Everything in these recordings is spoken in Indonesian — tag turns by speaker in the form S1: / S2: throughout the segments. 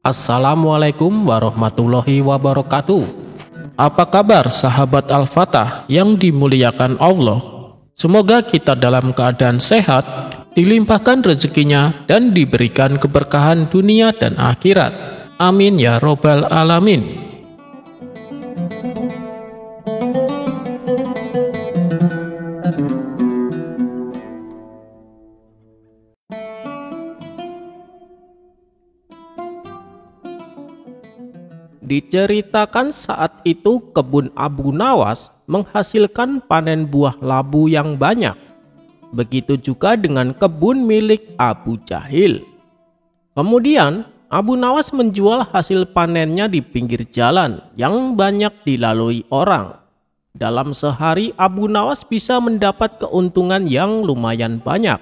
S1: Assalamualaikum warahmatullahi wabarakatuh. Apa kabar sahabat Al-Fatah yang dimuliakan Allah? Semoga kita dalam keadaan sehat, dilimpahkan rezekinya dan diberikan keberkahan dunia dan akhirat. Amin ya robbal alamin. Diceritakan saat itu kebun Abu Nawas menghasilkan panen buah labu yang banyak. Begitu juga dengan kebun milik Abu Jahil. Kemudian Abu Nawas menjual hasil panennya di pinggir jalan yang banyak dilalui orang. Dalam sehari Abu Nawas bisa mendapat keuntungan yang lumayan banyak.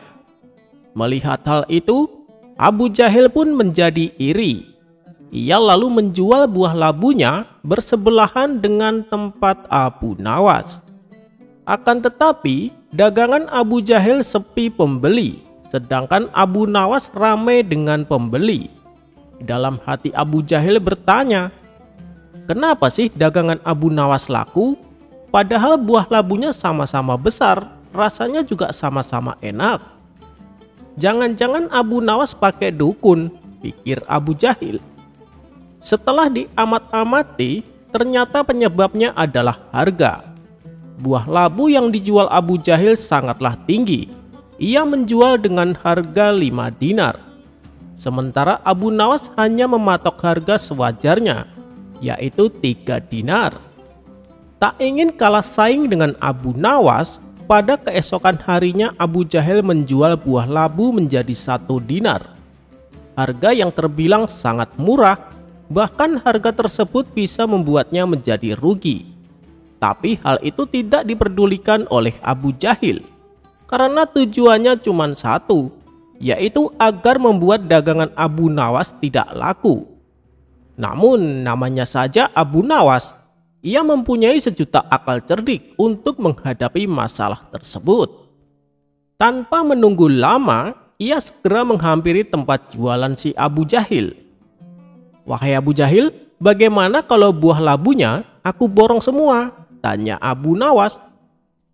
S1: Melihat hal itu, Abu Jahil pun menjadi iri. Ia lalu menjual buah labunya bersebelahan dengan tempat Abu Nawas. Akan tetapi, dagangan Abu Jahil sepi pembeli, sedangkan Abu Nawas ramai dengan pembeli. Dalam hati Abu Jahil bertanya, kenapa sih dagangan Abu Nawas laku? Padahal buah labunya sama-sama besar, rasanya juga sama-sama enak. Jangan-jangan Abu Nawas pakai dukun, pikir Abu Jahil. Setelah diamat-amati, ternyata penyebabnya adalah harga. Buah labu yang dijual Abu Jahil sangatlah tinggi. Ia menjual dengan harga 5 dinar. Sementara Abu Nawas hanya mematok harga sewajarnya, yaitu 3 dinar. Tak ingin kalah saing dengan Abu Nawas, pada keesokan harinya Abu Jahil menjual buah labu menjadi 1 dinar. Harga yang terbilang sangat murah. Bahkan harga tersebut bisa membuatnya menjadi rugi. Tapi hal itu tidak diperdulikan oleh Abu Jahil, karena tujuannya cuma satu, yaitu agar membuat dagangan Abu Nawas tidak laku. Namun namanya saja Abu Nawas, ia mempunyai sejuta akal cerdik untuk menghadapi masalah tersebut. Tanpa menunggu lama, ia segera menghampiri tempat jualan si Abu Jahil. "Wahai Abu Jahil, bagaimana kalau buah labunya aku borong semua?" tanya Abu Nawas.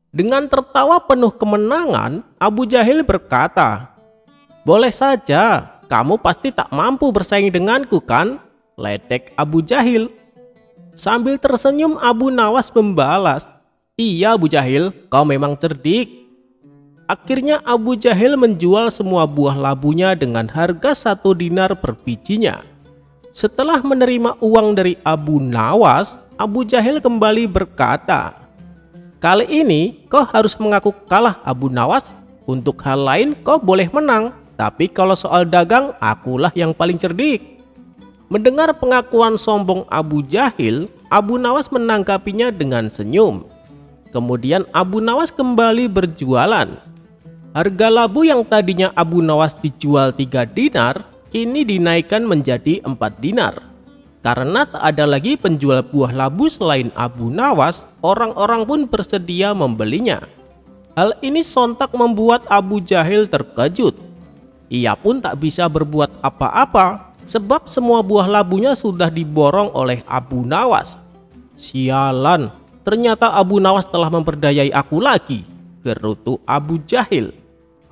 S1: Dengan tertawa penuh kemenangan, Abu Jahil berkata, "Boleh saja, kamu pasti tak mampu bersaing denganku kan?" ledek Abu Jahil. Sambil tersenyum Abu Nawas membalas, "Iya Abu Jahil, kau memang cerdik." Akhirnya Abu Jahil menjual semua buah labunya dengan harga 1 dinar per bijinya. Setelah menerima uang dari Abu Nawas, Abu Jahil kembali berkata, "Kali ini kau harus mengaku kalah Abu Nawas. Untuk hal lain kau boleh menang, tapi kalau soal dagang akulah yang paling cerdik." Mendengar pengakuan sombong Abu Jahil, Abu Nawas menanggapinya dengan senyum. Kemudian Abu Nawas kembali berjualan. Harga labu yang tadinya Abu Nawas dijual 3 dinar, kini dinaikkan menjadi 4 dinar. Karena tak ada lagi penjual buah labu selain Abu Nawas, orang-orang pun bersedia membelinya. Hal ini sontak membuat Abu Jahil terkejut. Ia pun tak bisa berbuat apa-apa, sebab semua buah labunya sudah diborong oleh Abu Nawas. "Sialan, ternyata Abu Nawas telah memperdayai aku lagi," gerutu Abu Jahil.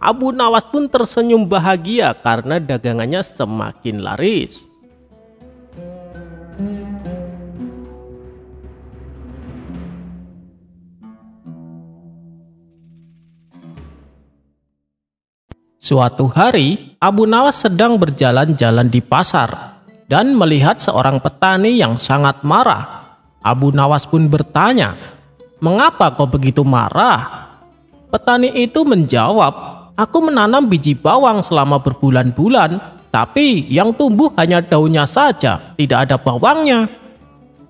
S1: Abu Nawas pun tersenyum bahagia karena dagangannya semakin laris. Suatu hari, Abu Nawas sedang berjalan-jalan di pasar dan melihat seorang petani yang sangat marah. Abu Nawas pun bertanya, "Mengapa kau begitu marah?" Petani itu menjawab, "Aku menanam biji bawang selama berbulan-bulan, tapi yang tumbuh hanya daunnya saja, tidak ada bawangnya."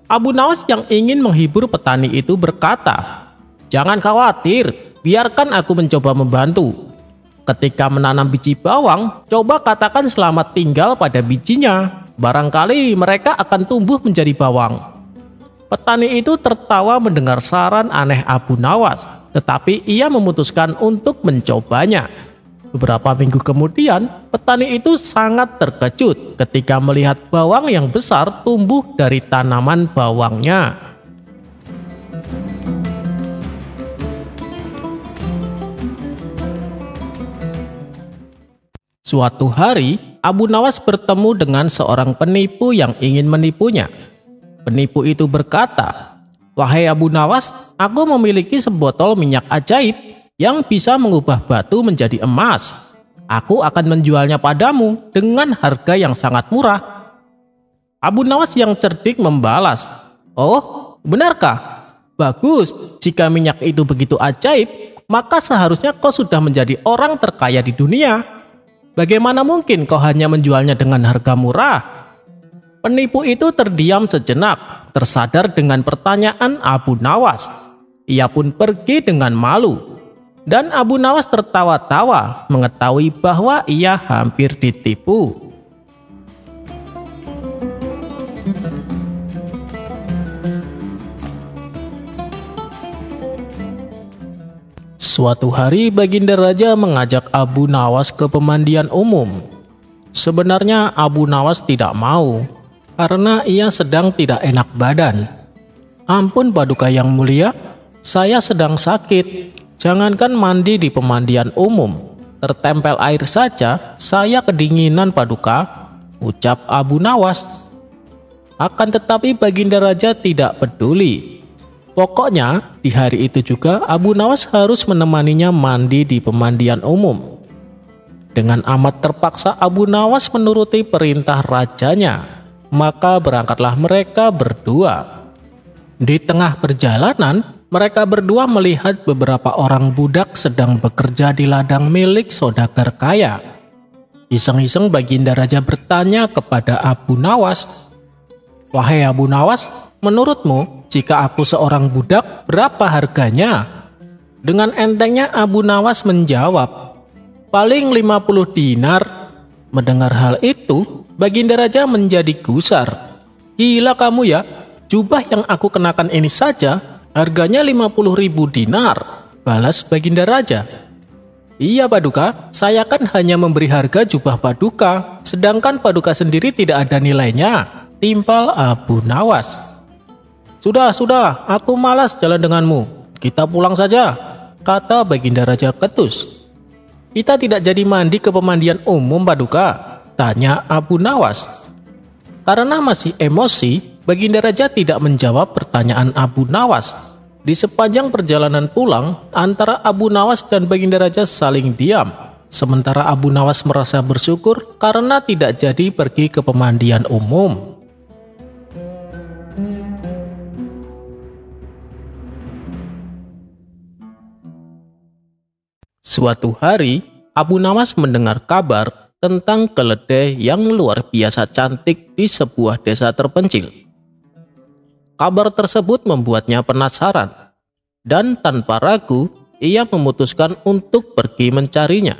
S1: Abu Nawas yang ingin menghibur petani itu berkata, "Jangan khawatir, biarkan aku mencoba membantu. Ketika menanam biji bawang, coba katakan selamat tinggal pada bijinya. Barangkali mereka akan tumbuh menjadi bawang." Petani itu tertawa mendengar saran aneh Abu Nawas, tetapi ia memutuskan untuk mencobanya. Beberapa minggu kemudian, petani itu sangat terkejut ketika melihat bawang yang besar tumbuh dari tanaman bawangnya. Suatu hari, Abu Nawas bertemu dengan seorang penipu yang ingin menipunya. Penipu itu berkata, "Wahai Abu Nawas, aku memiliki sebotol minyak ajaib yang bisa mengubah batu menjadi emas. Aku akan menjualnya padamu dengan harga yang sangat murah." Abu Nawas yang cerdik membalas, "Oh, benarkah? Bagus, jika minyak itu begitu ajaib, maka seharusnya kau sudah menjadi orang terkaya di dunia. Bagaimana mungkin kau hanya menjualnya dengan harga murah?" Penipu itu terdiam sejenak, tersadar dengan pertanyaan Abu Nawas. Ia pun pergi dengan malu. Dan Abu Nawas tertawa-tawa mengetahui bahwa ia hampir ditipu. Suatu hari Baginda Raja mengajak Abu Nawas ke pemandian umum. Sebenarnya Abu Nawas tidak mau, karena ia sedang tidak enak badan. "Ampun Paduka yang mulia, saya sedang sakit. Jangankan mandi di pemandian umum, tertempel air saja saya kedinginan Paduka," ucap Abu Nawas. Akan tetapi Baginda Raja tidak peduli. Pokoknya di hari itu juga Abu Nawas harus menemaninya mandi di pemandian umum. Dengan amat terpaksa Abu Nawas menuruti perintah rajanya, maka berangkatlah mereka berdua. Di tengah perjalanan, mereka berdua melihat beberapa orang budak sedang bekerja di ladang milik saudagar kaya. Iseng-iseng Baginda Raja bertanya kepada Abu Nawas, "Wahai Abu Nawas, menurutmu jika aku seorang budak, berapa harganya?" Dengan entengnya Abu Nawas menjawab, "Paling 50 dinar. Mendengar hal itu, Baginda Raja menjadi gusar. "Gila kamu ya, jubah yang aku kenakan ini saja harganya 50.000 dinar, balas Baginda Raja. "Iya Paduka, saya kan hanya memberi harga jubah Paduka, sedangkan Paduka sendiri tidak ada nilainya," timpal Abu Nawas. Sudah, aku malas jalan denganmu. Kita pulang saja," kata Baginda Raja ketus. "Kita tidak jadi mandi ke pemandian umum Paduka?" tanya Abu Nawas. Karena masih emosi, Baginda Raja tidak menjawab pertanyaan Abu Nawas. Di sepanjang perjalanan pulang, antara Abu Nawas dan Baginda Raja saling diam. Sementara Abu Nawas merasa bersyukur karena tidak jadi pergi ke pemandian umum. Suatu hari, Abu Nawas mendengar kabar tentang keledai yang luar biasa cantik di sebuah desa terpencil. Kabar tersebut membuatnya penasaran, dan tanpa ragu, ia memutuskan untuk pergi mencarinya.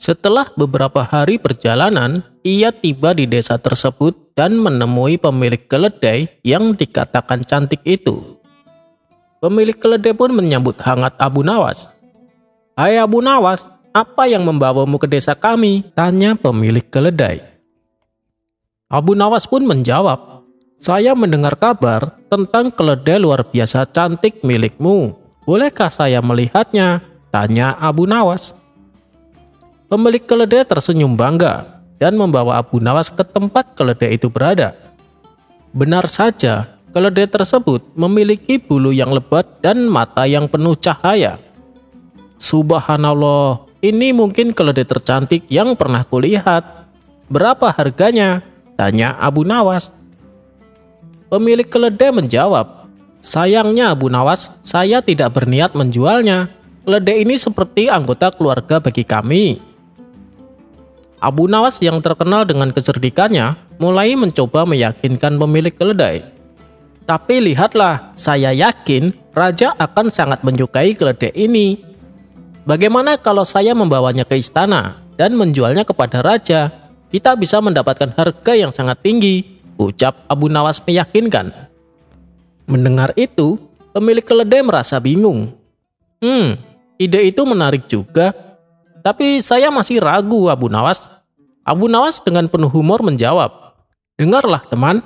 S1: Setelah beberapa hari perjalanan, ia tiba di desa tersebut dan menemui pemilik keledai yang dikatakan cantik itu. Pemilik keledai pun menyambut hangat Abu Nawas. "Hai Abu Nawas, apa yang membawamu ke desa kami?" tanya pemilik keledai. Abu Nawas pun menjawab, "Saya mendengar kabar tentang keledai luar biasa cantik milikmu. Bolehkah saya melihatnya?" tanya Abu Nawas. Pemilik keledai tersenyum bangga dan membawa Abu Nawas ke tempat keledai itu berada. Benar saja, keledai tersebut memiliki bulu yang lebat dan mata yang penuh cahaya. "Subhanallah, ini mungkin keledai tercantik yang pernah kulihat. Berapa harganya?" tanya Abu Nawas. Pemilik keledai menjawab, "Sayangnya Abu Nawas, saya tidak berniat menjualnya. Keledai ini seperti anggota keluarga bagi kami." Abu Nawas yang terkenal dengan kecerdikannya mulai mencoba meyakinkan pemilik keledai. "Tapi lihatlah, saya yakin raja akan sangat menyukai keledai ini. Bagaimana kalau saya membawanya ke istana dan menjualnya kepada raja? Kita bisa mendapatkan harga yang sangat tinggi," ucap Abu Nawas meyakinkan. Mendengar itu, pemilik keledai merasa bingung. ide itu menarik juga. Tapi saya masih ragu, Abu Nawas. Abu Nawas dengan penuh humor menjawab, "Dengarlah teman,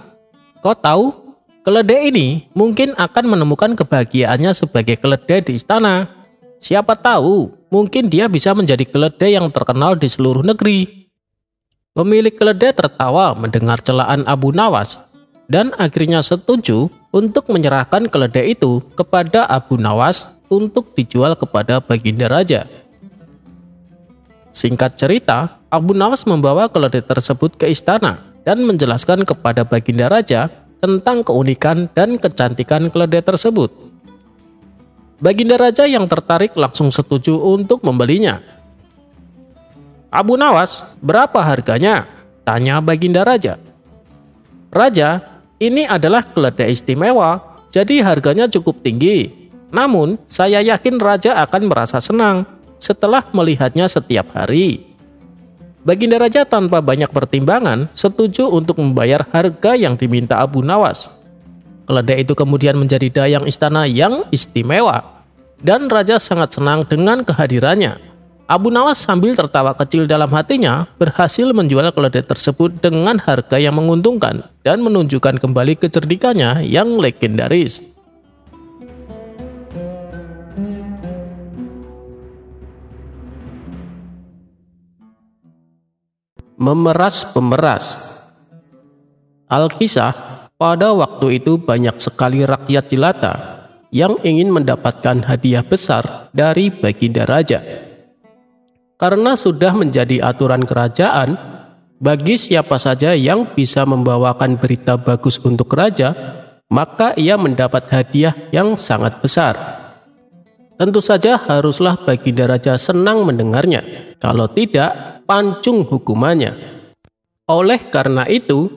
S1: kau tahu, keledai ini mungkin akan menemukan kebahagiaannya sebagai keledai di istana. Siapa tahu, mungkin dia bisa menjadi keledai yang terkenal di seluruh negeri." Pemilik keledai tertawa mendengar celaan Abu Nawas dan akhirnya setuju untuk menyerahkan keledai itu kepada Abu Nawas untuk dijual kepada Baginda Raja. Singkat cerita, Abu Nawas membawa keledai tersebut ke istana dan menjelaskan kepada Baginda Raja tentang keunikan dan kecantikan keledai tersebut. Baginda Raja yang tertarik langsung setuju untuk membelinya. "Abu Nawas, berapa harganya?" tanya Baginda Raja. "Raja, ini adalah keledai istimewa, jadi harganya cukup tinggi. Namun, saya yakin Raja akan merasa senang setelah melihatnya setiap hari." Baginda Raja tanpa banyak pertimbangan setuju untuk membayar harga yang diminta Abu Nawas. Keledai itu kemudian menjadi dayang istana yang istimewa, dan Raja sangat senang dengan kehadirannya. Abu Nawas sambil tertawa kecil dalam hatinya berhasil menjual keledai tersebut dengan harga yang menguntungkan dan menunjukkan kembali kecerdikannya yang legendaris. Memeras pemeras. Alkisah, pada waktu itu banyak sekali rakyat jelata yang ingin mendapatkan hadiah besar dari Baginda Raja. Karena sudah menjadi aturan kerajaan, bagi siapa saja yang bisa membawakan berita bagus untuk raja, maka ia mendapat hadiah yang sangat besar. Tentu saja haruslah Baginda Raja senang mendengarnya, kalau tidak, pancung hukumannya. Oleh karena itu,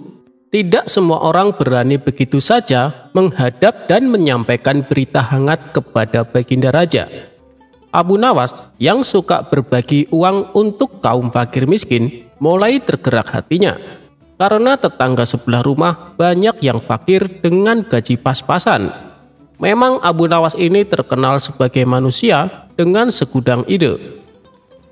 S1: tidak semua orang berani begitu saja menghadap dan menyampaikan berita hangat kepada Baginda Raja. Abu Nawas yang suka berbagi uang untuk kaum fakir miskin mulai tergerak hatinya, karena tetangga sebelah rumah banyak yang fakir dengan gaji pas-pasan. Memang Abu Nawas ini terkenal sebagai manusia dengan segudang ide.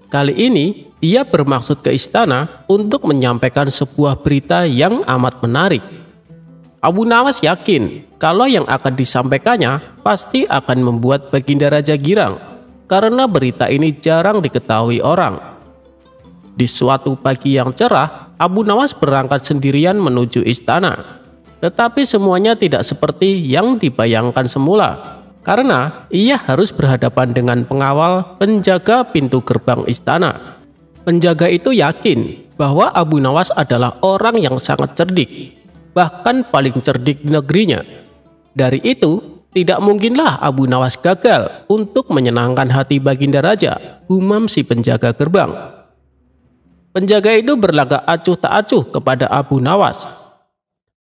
S1: Kali ini dia bermaksud ke istana untuk menyampaikan sebuah berita yang amat menarik. Abu Nawas yakin kalau yang akan disampaikannya pasti akan membuat Baginda Raja girang, karena berita ini jarang diketahui orang. Di suatu pagi yang cerah, Abu Nawas berangkat sendirian menuju istana. Tetapi semuanya tidak seperti yang dibayangkan semula, karena ia harus berhadapan dengan pengawal penjaga pintu gerbang istana. Penjaga itu yakin bahwa Abu Nawas adalah orang yang sangat cerdik, bahkan paling cerdik di negerinya. Dari itu, tidak mungkinlah Abu Nawas gagal untuk menyenangkan hati Baginda Raja, gumam si penjaga gerbang. Penjaga itu berlagak acuh tak acuh kepada Abu Nawas.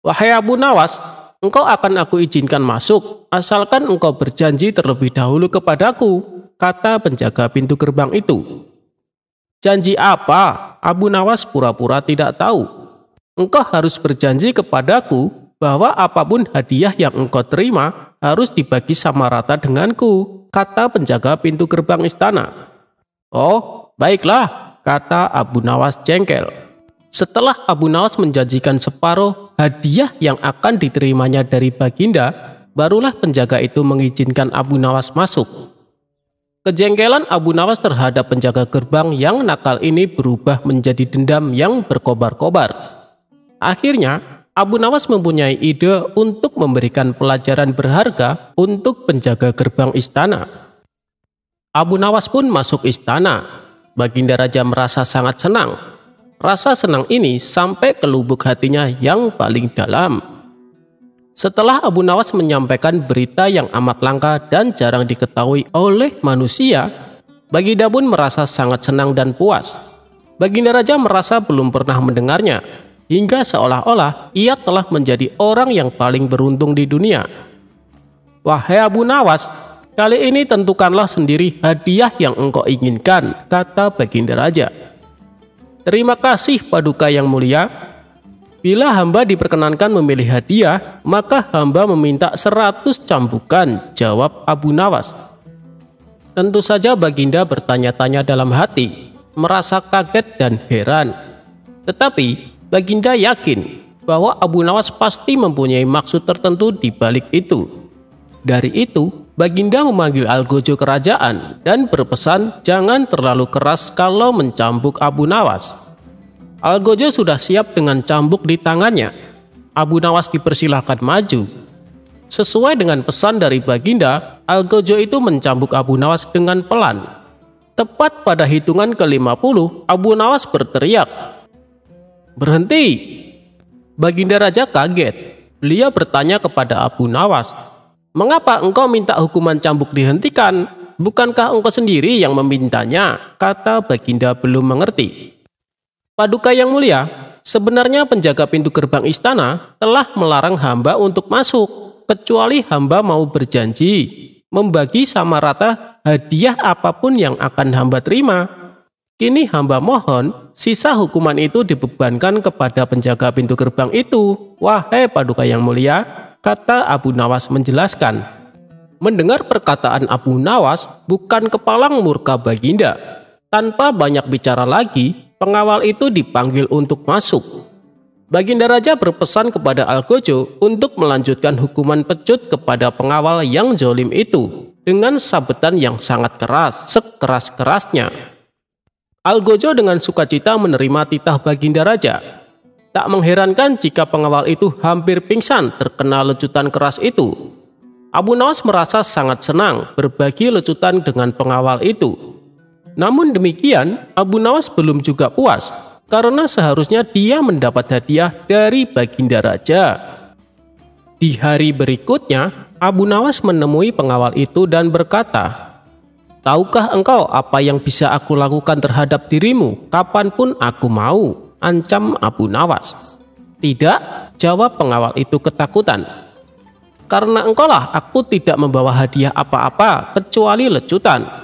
S1: "Wahai Abu Nawas, engkau akan aku izinkan masuk, asalkan engkau berjanji terlebih dahulu kepadaku," kata penjaga pintu gerbang itu. "Janji apa?" Abu Nawas pura-pura tidak tahu. "Engkau harus berjanji kepadaku bahwa apapun hadiah yang engkau terima harus dibagi sama rata denganku," kata penjaga pintu gerbang istana. "Oh, baiklah," kata Abu Nawas jengkel. Setelah Abu Nawas menjanjikan separuh hadiah yang akan diterimanya dari Baginda, barulah penjaga itu mengizinkan Abu Nawas masuk. Kejengkelan Abu Nawas terhadap penjaga gerbang yang nakal ini berubah menjadi dendam yang berkobar-kobar. Akhirnya, Abu Nawas mempunyai ide untuk memberikan pelajaran berharga untuk penjaga gerbang istana. Abu Nawas pun masuk istana. Baginda Raja merasa sangat senang. Rasa senang ini sampai ke lubuk hatinya yang paling dalam. Setelah Abu Nawas menyampaikan berita yang amat langka dan jarang diketahui oleh manusia, Baginda pun merasa sangat senang dan puas. Baginda Raja merasa belum pernah mendengarnya, hingga seolah-olah ia telah menjadi orang yang paling beruntung di dunia. "Wahai Abu Nawas, kali ini tentukanlah sendiri hadiah yang engkau inginkan," kata Baginda Raja. "Terima kasih Paduka yang mulia. Bila hamba diperkenankan memilih hadiah, maka hamba meminta 100 cambukan," jawab Abu Nawas. Tentu saja Baginda bertanya-tanya dalam hati, merasa kaget dan heran. Tetapi Baginda yakin bahwa Abu Nawas pasti mempunyai maksud tertentu di balik itu. Dari itu, Baginda memanggil algojo kerajaan dan berpesan jangan terlalu keras kalau mencambuk Abu Nawas. Algojo sudah siap dengan cambuk di tangannya. Abu Nawas dipersilahkan maju. Sesuai dengan pesan dari Baginda, algojo itu mencambuk Abu Nawas dengan pelan. Tepat pada hitungan ke-50, Abu Nawas berteriak, "Berhenti!" Baginda Raja kaget. Beliau bertanya kepada Abu Nawas, "Mengapa engkau minta hukuman cambuk dihentikan? Bukankah engkau sendiri yang memintanya?" Kata Baginda belum mengerti. "Paduka yang mulia, sebenarnya penjaga pintu gerbang istana telah melarang hamba untuk masuk, kecuali hamba mau berjanji membagi sama rata hadiah apapun yang akan hamba terima. Kini hamba mohon sisa hukuman itu dibebankan kepada penjaga pintu gerbang itu, wahai paduka yang mulia," kata Abu Nawas menjelaskan. Mendengar perkataan Abu Nawas, bukan kepalang murka Baginda. Tanpa banyak bicara lagi, pengawal itu dipanggil untuk masuk. Baginda Raja berpesan kepada algojo untuk melanjutkan hukuman pecut kepada pengawal yang zalim itu dengan sabetan yang sangat keras, sekeras-kerasnya. Algojo dengan sukacita menerima titah Baginda Raja. Tak mengherankan jika pengawal itu hampir pingsan terkena lecutan keras itu. Abu Nawas merasa sangat senang berbagi lecutan dengan pengawal itu. Namun demikian, Abu Nawas belum juga puas, karena seharusnya dia mendapat hadiah dari Baginda Raja. Di hari berikutnya, Abu Nawas menemui pengawal itu dan berkata, "Tahukah engkau apa yang bisa aku lakukan terhadap dirimu kapanpun aku mau?" ancam Abu Nawas. "Tidak," jawab pengawal itu ketakutan. "Karena engkaulah aku tidak membawa hadiah apa-apa kecuali lecutan.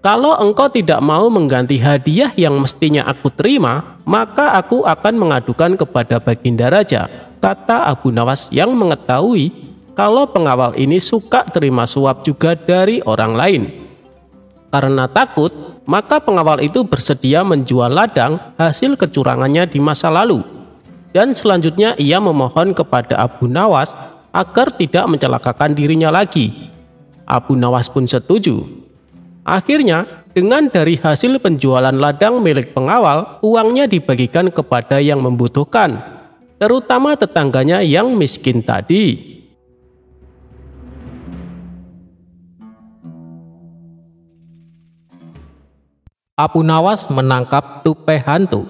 S1: Kalau engkau tidak mau mengganti hadiah yang mestinya aku terima, maka aku akan mengadukan kepada Baginda Raja," kata Abu Nawas yang mengetahui kalau pengawal ini suka terima suap juga dari orang lain. Karena takut, maka pengawal itu bersedia menjual ladang hasil kecurangannya di masa lalu. Dan selanjutnya ia memohon kepada Abu Nawas agar tidak mencelakakan dirinya lagi. Abu Nawas pun setuju. Akhirnya, dengan dari hasil penjualan ladang milik pengawal, uangnya dibagikan kepada yang membutuhkan, terutama tetangganya yang miskin tadi. Abu Nawas menangkap tupai hantu.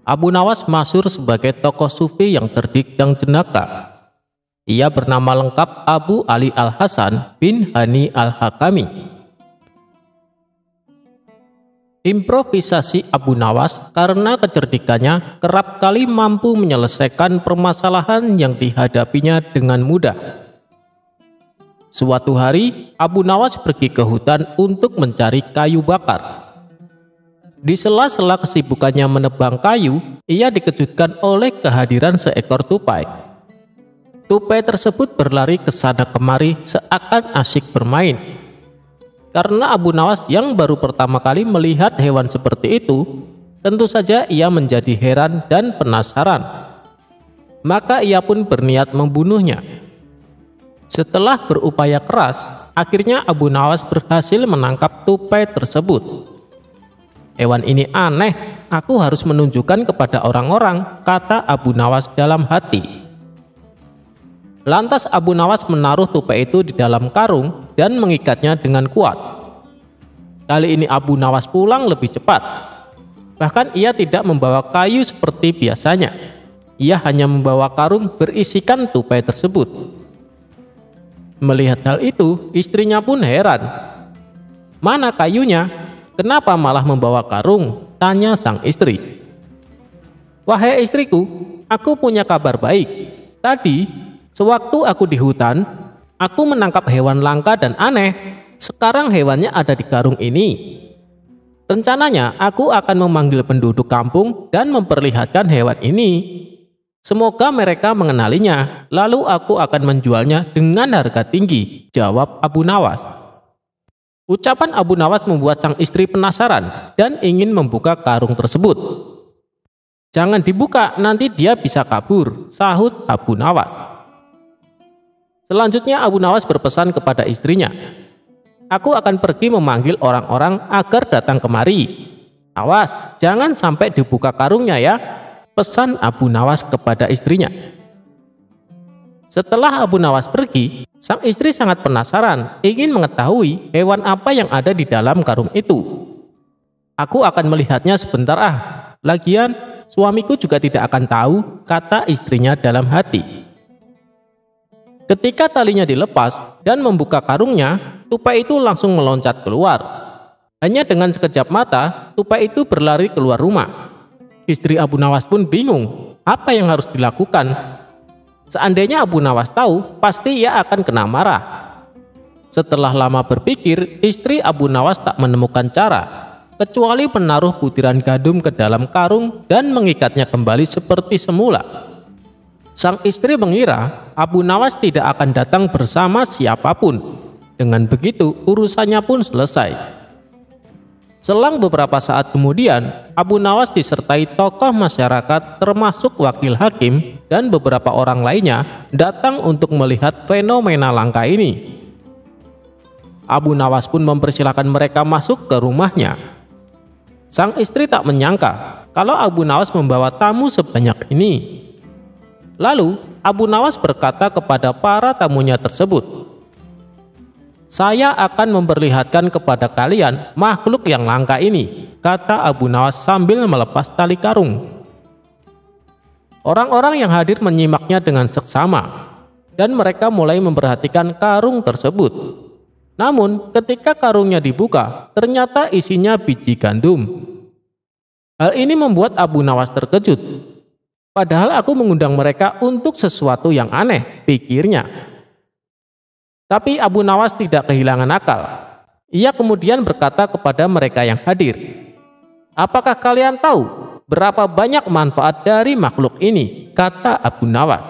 S1: Abu Nawas masyhur sebagai tokoh sufi yang cerdik dan jenaka. Ia bernama lengkap Abu Ali Al-Hasan bin Hani Al-Hakami. Improvisasi Abu Nawas karena kecerdikannya kerap kali mampu menyelesaikan permasalahan yang dihadapinya dengan mudah. Suatu hari, Abu Nawas pergi ke hutan untuk mencari kayu bakar. Di sela-sela kesibukannya menebang kayu, ia dikejutkan oleh kehadiran seekor tupai. Tupai tersebut berlari ke sana kemari seakan asyik bermain. Karena Abu Nawas yang baru pertama kali melihat hewan seperti itu, tentu saja ia menjadi heran dan penasaran. Maka ia pun berniat membunuhnya. Setelah berupaya keras, akhirnya Abu Nawas berhasil menangkap tupai tersebut. "Hewan ini aneh, aku harus menunjukkan kepada orang-orang," kata Abu Nawas dalam hati. Lantas Abu Nawas menaruh tupai itu di dalam karung dan mengikatnya dengan kuat. Kali ini Abu Nawas pulang lebih cepat. Bahkan ia tidak membawa kayu seperti biasanya. Ia hanya membawa karung berisikan tupai tersebut. Melihat hal itu, istrinya pun heran. "Mana kayunya? Kenapa malah membawa karung?" tanya sang istri. "Wahai istriku, aku punya kabar baik. Tadi, sewaktu aku di hutan, aku menangkap hewan langka dan aneh. Sekarang hewannya ada di karung ini. Rencananya aku akan memanggil penduduk kampung dan memperlihatkan hewan ini. Semoga mereka mengenalinya, lalu aku akan menjualnya dengan harga tinggi, jawab Abu Nawas. Ucapan Abu Nawas membuat sang istri penasaran dan ingin membuka karung tersebut. Jangan dibuka, nanti dia bisa kabur, sahut Abu Nawas. Selanjutnya Abu Nawas berpesan kepada istrinya, aku akan pergi memanggil orang-orang agar datang kemari. Awas, jangan sampai dibuka karungnya ya, pesan Abu Nawas kepada istrinya. Setelah Abu Nawas pergi, sang istri sangat penasaran, ingin mengetahui hewan apa yang ada di dalam karung itu. Aku akan melihatnya sebentar lagian suamiku juga tidak akan tahu, kata istrinya dalam hati. Ketika talinya dilepas dan membuka karungnya, tupai itu langsung meloncat keluar. Hanya dengan sekejap mata, tupai itu berlari keluar rumah. Istri Abu Nawas pun bingung, apa yang harus dilakukan? Seandainya Abu Nawas tahu, pasti ia akan kena marah. Setelah lama berpikir, istri Abu Nawas tak menemukan cara, kecuali menaruh butiran gandum ke dalam karung dan mengikatnya kembali seperti semula. Sang istri mengira Abu Nawas tidak akan datang bersama siapapun. Dengan begitu, urusannya pun selesai. Selang beberapa saat kemudian, Abu Nawas disertai tokoh masyarakat termasuk wakil hakim dan beberapa orang lainnya datang untuk melihat fenomena langka ini. Abu Nawas pun mempersilahkan mereka masuk ke rumahnya. Sang istri tak menyangka kalau Abu Nawas membawa tamu sebanyak ini. Lalu Abu Nawas berkata kepada para tamunya tersebut, saya akan memperlihatkan kepada kalian makhluk yang langka ini, kata Abu Nawas sambil melepas tali karung. Orang-orang yang hadir menyimaknya dengan seksama, dan mereka mulai memperhatikan karung tersebut. Namun ketika karungnya dibuka, ternyata isinya biji gandum. Hal ini membuat Abu Nawas terkejut. Padahal aku mengundang mereka untuk sesuatu yang aneh, pikirnya. Tapi Abu Nawas tidak kehilangan akal. Ia kemudian berkata kepada mereka yang hadir, apakah kalian tahu berapa banyak manfaat dari makhluk ini? Kata Abu Nawas.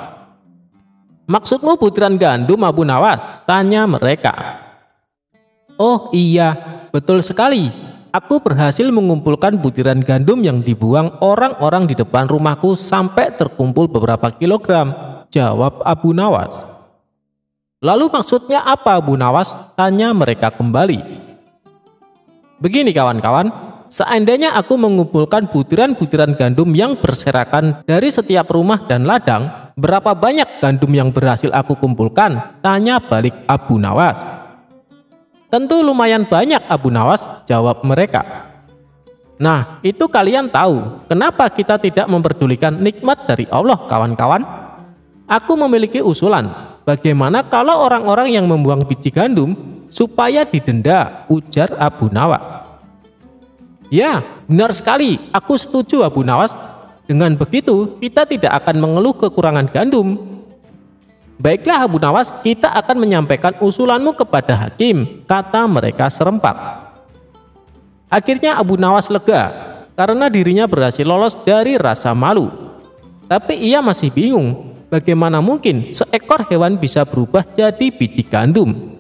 S1: Maksudmu butiran gandum, Abu Nawas? Tanya mereka. Oh iya, betul sekali. Aku berhasil mengumpulkan butiran gandum yang dibuang orang-orang di depan rumahku sampai terkumpul beberapa kilogram, jawab Abu Nawas. Lalu maksudnya apa Abu Nawas? Tanya mereka kembali. Begini kawan-kawan, seandainya aku mengumpulkan butiran-butiran gandum yang berserakan dari setiap rumah dan ladang, berapa banyak gandum yang berhasil aku kumpulkan? Tanya balik Abu Nawas. Tentu lumayan banyak Abu Nawas, jawab mereka. Nah, itu kalian tahu kenapa kita tidak memperdulikan nikmat dari Allah, kawan-kawan? Aku memiliki usulan. Bagaimana kalau orang-orang yang membuang biji gandum supaya didenda, ujar Abu Nawas. Ya, benar sekali, aku setuju Abu Nawas. Dengan begitu, kita tidak akan mengeluh kekurangan gandum. Baiklah Abu Nawas, kita akan menyampaikan usulanmu kepada hakim, kata mereka serempak. Akhirnya Abu Nawas lega, karena dirinya berhasil lolos dari rasa malu. Tapi ia masih bingung. Bagaimana mungkin seekor hewan bisa berubah jadi biji gandum?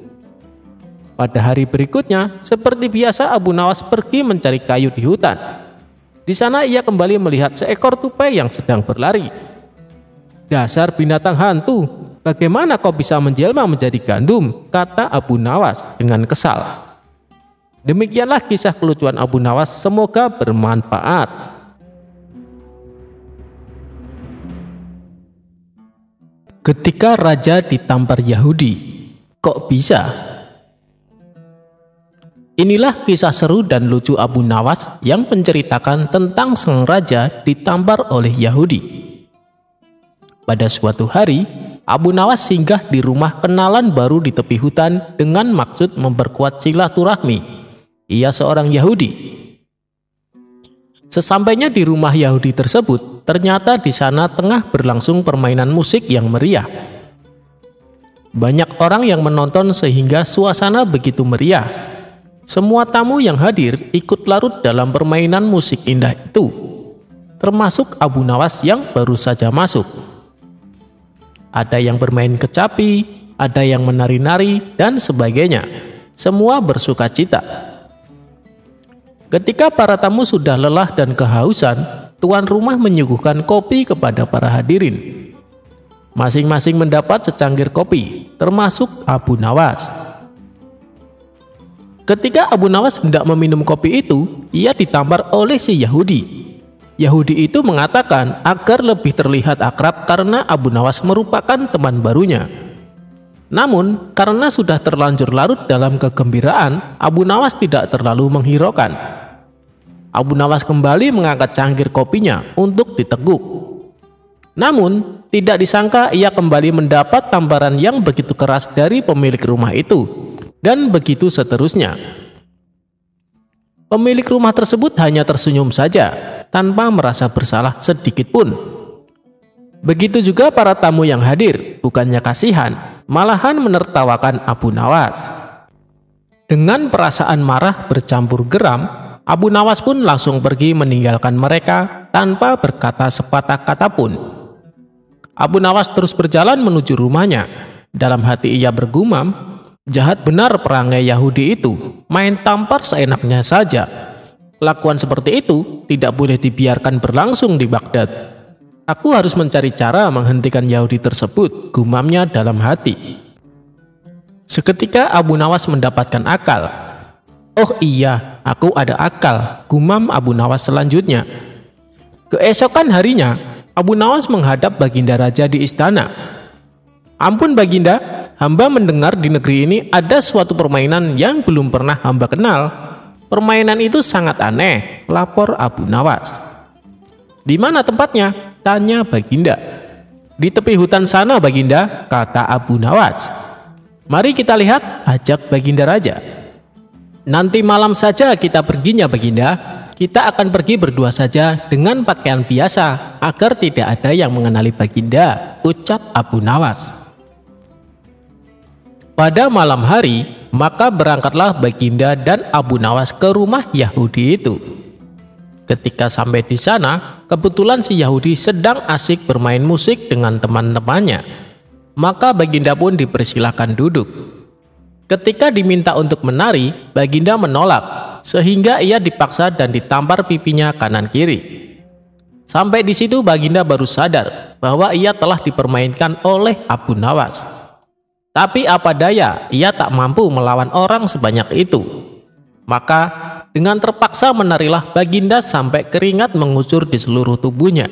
S1: Pada hari berikutnya, seperti biasa Abu Nawas pergi mencari kayu di hutan. Di sana ia kembali melihat seekor tupai yang sedang berlari. Dasar binatang hantu, bagaimana kau bisa menjelma menjadi gandum? Kata Abu Nawas dengan kesal. Demikianlah kisah kelucuan Abu Nawas, semoga bermanfaat. Ketika raja ditampar Yahudi, kok bisa? Inilah kisah seru dan lucu Abu Nawas yang menceritakan tentang sang raja ditampar oleh Yahudi. Pada suatu hari, Abu Nawas singgah di rumah kenalan baru di tepi hutan dengan maksud memperkuat silaturahmi. Ia seorang Yahudi. Sesampainya di rumah Yahudi tersebut, ternyata di sana tengah berlangsung permainan musik yang meriah. Banyak orang yang menonton sehingga suasana begitu meriah. Semua tamu yang hadir ikut larut dalam permainan musik indah itu. termasuk Abu Nawas yang baru saja masuk. Ada yang bermain kecapi, ada yang menari-nari, dan sebagainya. Semua bersuka cita. Ketika para tamu sudah lelah dan kehausan, tuan rumah menyuguhkan kopi kepada para hadirin. Masing-masing mendapat secangkir kopi, termasuk Abu Nawas. Ketika Abu Nawas hendak meminum kopi itu, ia ditampar oleh si Yahudi. Yahudi itu mengatakan agar lebih terlihat akrab karena Abu Nawas merupakan teman barunya. Namun, karena sudah terlanjur larut dalam kegembiraan, Abu Nawas tidak terlalu menghiraukan. Abu Nawas kembali mengangkat cangkir kopinya untuk diteguk. Namun, tidak disangka ia kembali mendapat tamparan yang begitu keras dari pemilik rumah itu, dan begitu seterusnya. Pemilik rumah tersebut hanya tersenyum saja, tanpa merasa bersalah sedikit pun. Begitu juga para tamu yang hadir, bukannya kasihan, malahan menertawakan Abu Nawas. Dengan perasaan marah bercampur geram, Abu Nawas pun langsung pergi meninggalkan mereka tanpa berkata sepatah kata pun. Abu Nawas terus berjalan menuju rumahnya. Dalam hati ia bergumam, jahat benar perangai Yahudi itu, main tampar seenaknya saja. Kelakuan seperti itu tidak boleh dibiarkan berlangsung di Baghdad. Aku harus mencari cara menghentikan Yahudi tersebut, gumamnya dalam hati. Seketika Abu Nawas mendapatkan akal. Oh iya, aku ada akal, gumam Abu Nawas selanjutnya. Keesokan harinya, Abu Nawas menghadap Baginda Raja di istana. Ampun Baginda, hamba mendengar di negeri ini ada suatu permainan yang belum pernah hamba kenal. Permainan itu sangat aneh, lapor Abu Nawas. Di mana tempatnya? Tanya Baginda. Di tepi hutan sana Baginda, kata Abu Nawas. Mari kita lihat, ajak Baginda Raja. Nanti malam saja kita perginya Baginda. Kita akan pergi berdua saja dengan pakaian biasa agar tidak ada yang mengenali Baginda, ucap Abu Nawas. Pada malam hari, maka berangkatlah Baginda dan Abu Nawas ke rumah Yahudi itu. Ketika sampai di sana, kebetulan si Yahudi sedang asik bermain musik dengan teman-temannya. Maka Baginda pun dipersilahkan duduk. Ketika diminta untuk menari, Baginda menolak, sehingga ia dipaksa dan ditampar pipinya kanan kiri. Sampai di situ Baginda baru sadar bahwa ia telah dipermainkan oleh Abu Nawas. Tapi apa daya, ia tak mampu melawan orang sebanyak itu. Maka dengan terpaksa menarilah Baginda sampai keringat mengucur di seluruh tubuhnya.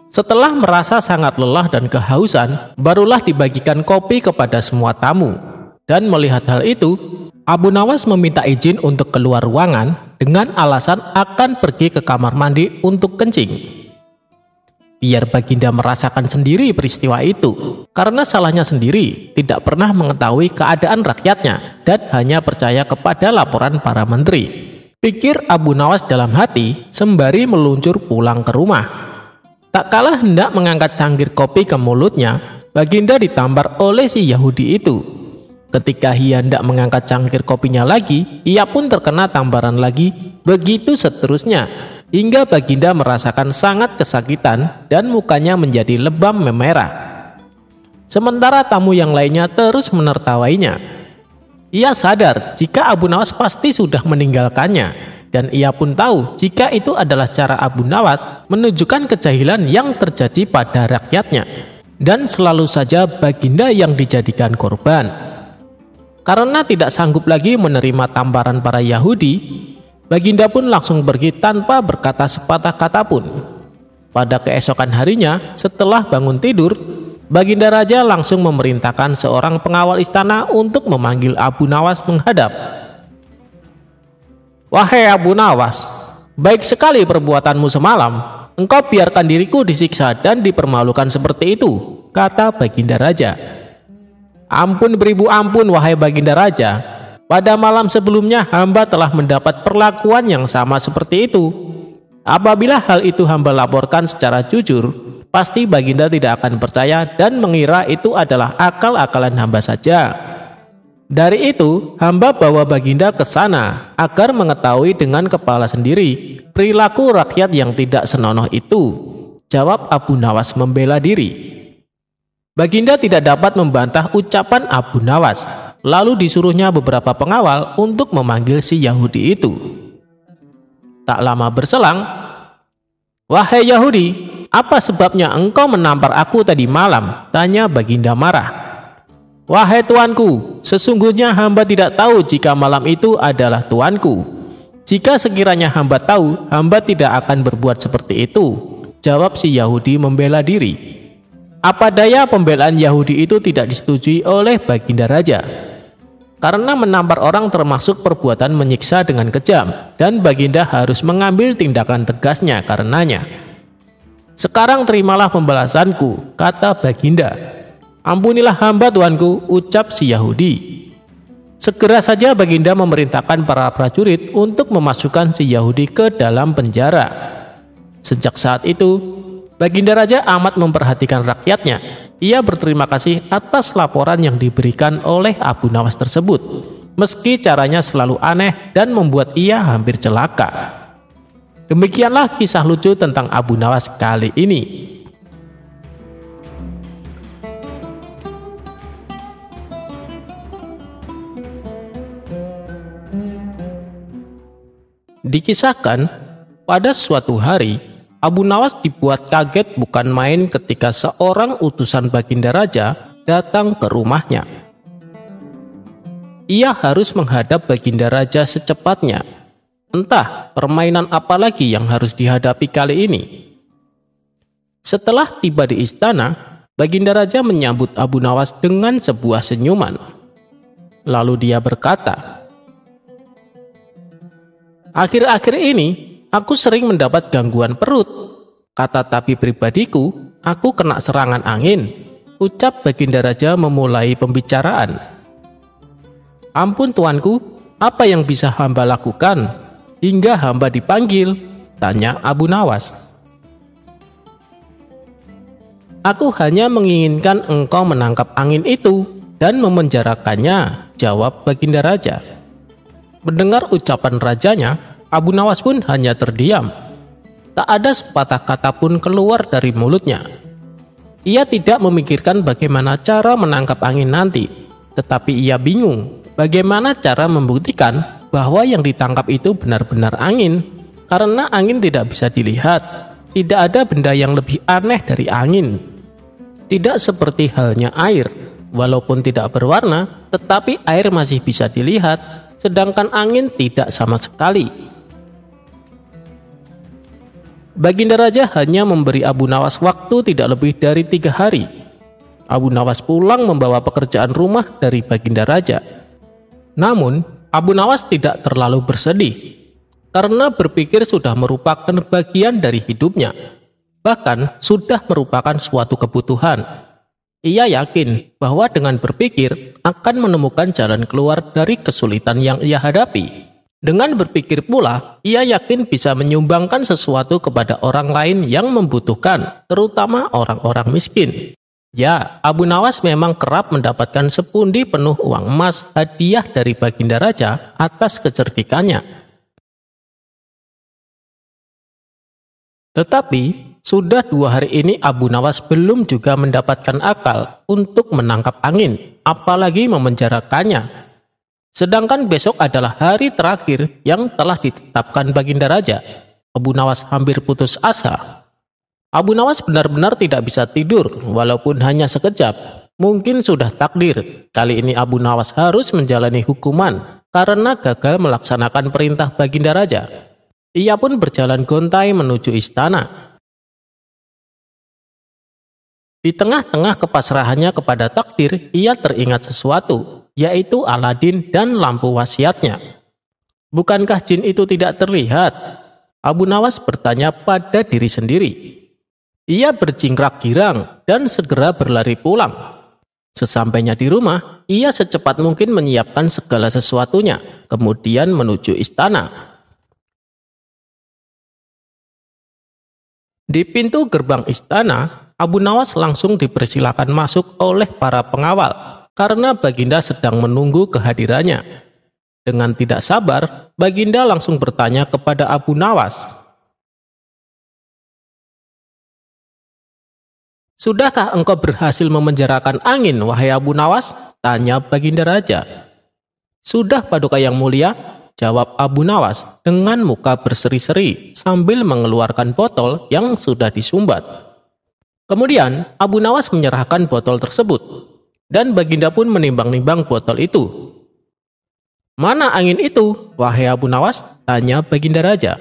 S1: Setelah merasa sangat lelah dan kehausan, barulah dibagikan kopi kepada semua tamu. Dan melihat hal itu, Abu Nawas meminta izin untuk keluar ruangan dengan alasan akan pergi ke kamar mandi untuk kencing. Biar Baginda merasakan sendiri peristiwa itu, karena salahnya sendiri tidak pernah mengetahui keadaan rakyatnya dan hanya percaya kepada laporan para menteri. Pikir Abu Nawas dalam hati sembari meluncur pulang ke rumah. Tak kalah hendak mengangkat cangkir kopi ke mulutnya, Baginda ditampar oleh si Yahudi itu. Ketika ia hendak mengangkat cangkir kopinya lagi, ia pun terkena tamparan lagi, begitu seterusnya. Hingga Baginda merasakan sangat kesakitan dan mukanya menjadi lebam memerah. Sementara tamu yang lainnya terus menertawainya. Ia sadar jika Abu Nawas pasti sudah meninggalkannya, dan ia pun tahu jika itu adalah cara Abu Nawas menunjukkan kejahilan yang terjadi pada rakyatnya, dan selalu saja Baginda yang dijadikan korban. Karena tidak sanggup lagi menerima tamparan para Yahudi, Baginda pun langsung pergi tanpa berkata sepatah kata pun. Pada keesokan harinya, setelah bangun tidur, Baginda Raja langsung memerintahkan seorang pengawal istana untuk memanggil Abu Nawas menghadap. Wahai Abu Nawas, baik sekali perbuatanmu semalam. Engkau biarkan diriku disiksa dan dipermalukan seperti itu, kata Baginda Raja. Ampun beribu ampun wahai Baginda Raja. Pada malam sebelumnya hamba telah mendapat perlakuan yang sama seperti itu. Apabila hal itu hamba laporkan secara jujur, pasti Baginda tidak akan percaya dan mengira itu adalah akal-akalan hamba saja. Dari itu, hamba bawa Baginda ke sana agar mengetahui dengan kepala sendiri perilaku rakyat yang tidak senonoh itu, jawab Abu Nawas membela diri. Baginda tidak dapat membantah ucapan Abu Nawas, lalu disuruhnya beberapa pengawal untuk memanggil si Yahudi itu. Tak lama berselang, "Wahai Yahudi, apa sebabnya engkau menampar aku tadi malam?" tanya Baginda marah. "Wahai tuanku, sesungguhnya hamba tidak tahu jika malam itu adalah tuanku. Jika sekiranya hamba tahu, hamba tidak akan berbuat seperti itu," jawab si Yahudi membela diri. Apa daya pembelaan Yahudi itu tidak disetujui oleh Baginda Raja. Karena menampar orang termasuk perbuatan menyiksa dengan kejam, dan Baginda harus mengambil tindakan tegasnya karenanya. "Sekarang terimalah pembalasanku," kata Baginda. "Ampunilah hamba tuanku," ucap si Yahudi. Segera saja Baginda memerintahkan para prajurit untuk memasukkan si Yahudi ke dalam penjara. Sejak saat itu, Baginda Raja amat memperhatikan rakyatnya. Ia berterima kasih atas laporan yang diberikan oleh Abu Nawas tersebut, meski caranya selalu aneh dan membuat ia hampir celaka. Demikianlah kisah lucu tentang Abu Nawas kali ini. Dikisahkan, pada suatu hari, Abu Nawas dibuat kaget bukan main ketika seorang utusan Baginda Raja datang ke rumahnya. Ia harus menghadap Baginda Raja secepatnya. Entah permainan apa lagi yang harus dihadapi kali ini. Setelah tiba di istana, Baginda Raja menyambut Abu Nawas dengan sebuah senyuman. Lalu dia berkata, "Akhir-akhir ini, aku sering mendapat gangguan perut. Kata tabib pribadiku, aku kena serangan angin," ucap Baginda Raja memulai pembicaraan. "Ampun tuanku, apa yang bisa hamba lakukan hingga hamba dipanggil?" tanya Abu Nawas. "Aku hanya menginginkan engkau menangkap angin itu dan memenjarakannya," jawab Baginda Raja. Mendengar ucapan rajanya, Abu Nawas pun hanya terdiam. Tak ada sepatah kata pun keluar dari mulutnya. Ia tidak memikirkan bagaimana cara menangkap angin nanti, tetapi ia bingung bagaimana cara membuktikan bahwa yang ditangkap itu benar-benar angin, karena angin tidak bisa dilihat. Tidak ada benda yang lebih aneh dari angin. Tidak seperti halnya air, walaupun tidak berwarna, tetapi air masih bisa dilihat, sedangkan angin tidak sama sekali. Baginda Raja hanya memberi Abu Nawas waktu tidak lebih dari 3 hari. Abu Nawas pulang membawa pekerjaan rumah dari Baginda Raja. Namun, Abu Nawas tidak terlalu bersedih, karena berpikir sudah merupakan bagian dari hidupnya. Bahkan sudah merupakan suatu kebutuhan. Ia yakin bahwa dengan berpikir akan menemukan jalan keluar dari kesulitan yang ia hadapi. Dengan berpikir pula, ia yakin bisa menyumbangkan sesuatu kepada orang lain yang membutuhkan, terutama orang-orang miskin. Ya, Abu Nawas memang kerap mendapatkan sepundi penuh uang emas hadiah dari Baginda Raja atas kecerdikannya. Tetapi, sudah 2 hari ini Abu Nawas belum juga mendapatkan akal untuk menangkap angin, apalagi memenjarakannya. Sedangkan besok adalah hari terakhir yang telah ditetapkan Baginda Raja. Abu Nawas hampir putus asa. Abu Nawas benar-benar tidak bisa tidur, walaupun hanya sekejap. Mungkin sudah takdir, kali ini Abu Nawas harus menjalani hukuman karena gagal melaksanakan perintah Baginda Raja. Ia pun berjalan gontai menuju istana. Di tengah-tengah kepasrahannya kepada takdir, ia teringat sesuatu, yaitu Aladin dan lampu wasiatnya. Bukankah jin itu tidak terlihat? Abu Nawas bertanya pada diri sendiri. Ia berjingkrak girang dan segera berlari pulang. Sesampainya di rumah, ia secepat mungkin menyiapkan segala sesuatunya, kemudian menuju istana. Di pintu gerbang istana, Abu Nawas langsung dipersilakan masuk oleh para pengawal. karena Baginda sedang menunggu kehadirannya. Dengan tidak sabar, Baginda langsung bertanya kepada Abu Nawas. "Sudahkah engkau berhasil memenjarakan angin, wahai Abu Nawas?" tanya Baginda Raja. "Sudah, Paduka yang mulia," jawab Abu Nawas dengan muka berseri-seri sambil mengeluarkan botol yang sudah disumbat. Kemudian Abu Nawas menyerahkan botol tersebut, dan Baginda pun menimbang-nimbang botol itu. "Mana angin itu, wahai Abu Nawas?" tanya Baginda Raja.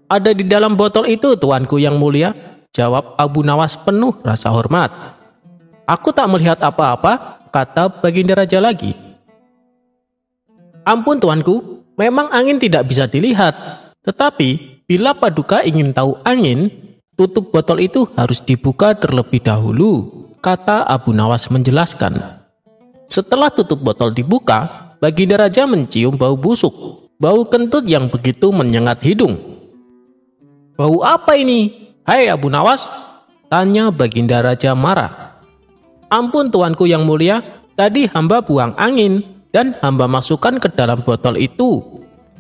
S1: "Ada di dalam botol itu, tuanku yang mulia," jawab Abu Nawas penuh rasa hormat. "Aku tak melihat apa-apa," kata Baginda Raja lagi. "Ampun tuanku, memang angin tidak bisa dilihat. Tetapi bila Paduka ingin tahu angin, tutup botol itu harus dibuka terlebih dahulu," kata Abu Nawas menjelaskan. Setelah tutup botol dibuka, Baginda Raja mencium bau busuk, bau kentut yang begitu menyengat hidung. "Bau apa ini, hai Abu Nawas?" tanya Baginda Raja marah. "Ampun tuanku yang mulia, tadi hamba buang angin dan hamba masukkan ke dalam botol itu.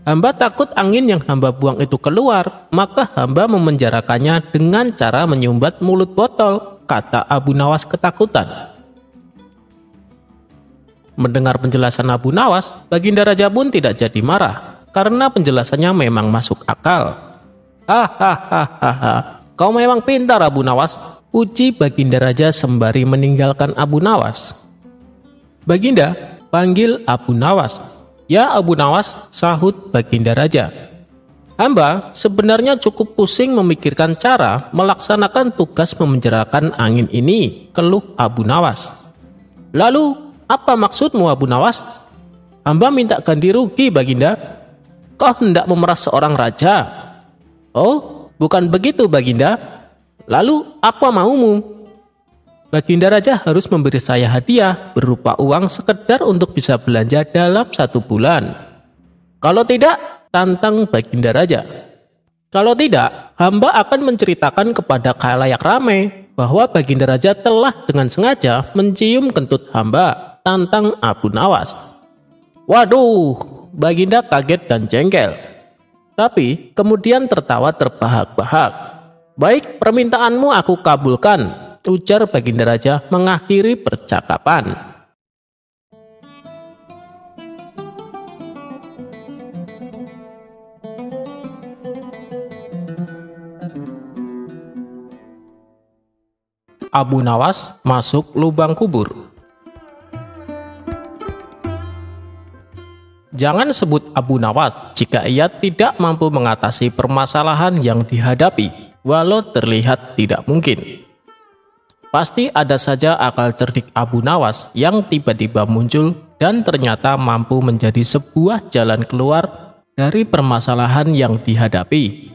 S1: Hamba takut angin yang hamba buang itu keluar, maka hamba memenjarakannya dengan cara menyumbat mulut botol," kata Abu Nawas ketakutan. Mendengar penjelasan Abu Nawas, Baginda Raja pun tidak jadi marah, karena penjelasannya memang masuk akal. "Hahaha, kau memang pintar Abu Nawas," puji Baginda Raja sembari meninggalkan Abu Nawas. "Baginda, panggil Abu Nawas." "Ya Abu Nawas," sahut Baginda Raja. "Hamba sebenarnya cukup pusing memikirkan cara melaksanakan tugas memenjarakan angin ini," keluh Abu Nawas. "Lalu, apa maksudmu Abu Nawas?" "Hamba minta ganti rugi Baginda." "Kau hendak memeras seorang raja?" "Oh, bukan begitu Baginda." "Lalu apa maumu?" "Baginda Raja harus memberi saya hadiah berupa uang sekedar untuk bisa belanja dalam 1 bulan. Kalau tidak," tantang Baginda Raja. "Kalau tidak, hamba akan menceritakan kepada khalayak ramai bahwa Baginda Raja telah dengan sengaja mencium kentut hamba," tantang Abu Nawas. Waduh, Baginda kaget dan jengkel. Tapi kemudian tertawa terbahak-bahak. "Baik, permintaanmu aku kabulkan," ujar Baginda Raja mengakhiri percakapan. Abu Nawas masuk lubang kubur. Jangan sebut Abu Nawas jika ia tidak mampu mengatasi permasalahan yang dihadapi, walau terlihat tidak mungkin. Pasti ada saja akal cerdik Abu Nawas yang tiba-tiba muncul dan ternyata mampu menjadi sebuah jalan keluar dari permasalahan yang dihadapi.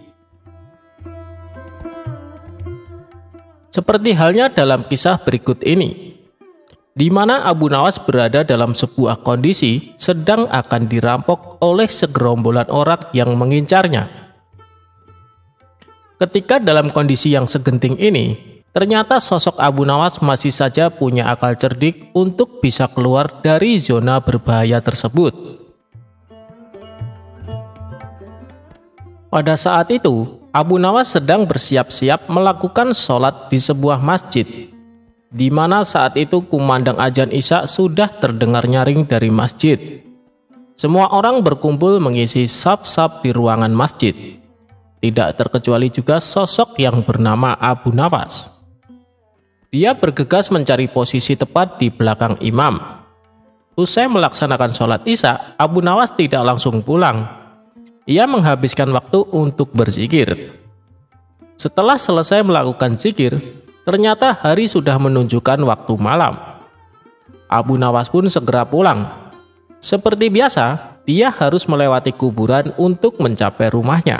S1: Seperti halnya dalam kisah berikut ini, di mana Abu Nawas berada dalam sebuah kondisi sedang akan dirampok oleh segerombolan orang yang mengincarnya. Ketika dalam kondisi yang segenting ini, ternyata sosok Abu Nawas masih saja punya akal cerdik untuk bisa keluar dari zona berbahaya tersebut. Pada saat itu, Abu Nawas sedang bersiap-siap melakukan sholat di sebuah masjid, di mana saat itu kumandang azan Isya sudah terdengar nyaring dari masjid. Semua orang berkumpul mengisi saf-saf di ruangan masjid. Tidak terkecuali juga sosok yang bernama Abu Nawas. Dia bergegas mencari posisi tepat di belakang imam. Usai melaksanakan sholat Isya, Abu Nawas tidak langsung pulang. Ia menghabiskan waktu untuk berzikir. Setelah selesai melakukan zikir, ternyata hari sudah menunjukkan waktu malam. Abu Nawas pun segera pulang. Seperti biasa, dia harus melewati kuburan untuk mencapai rumahnya.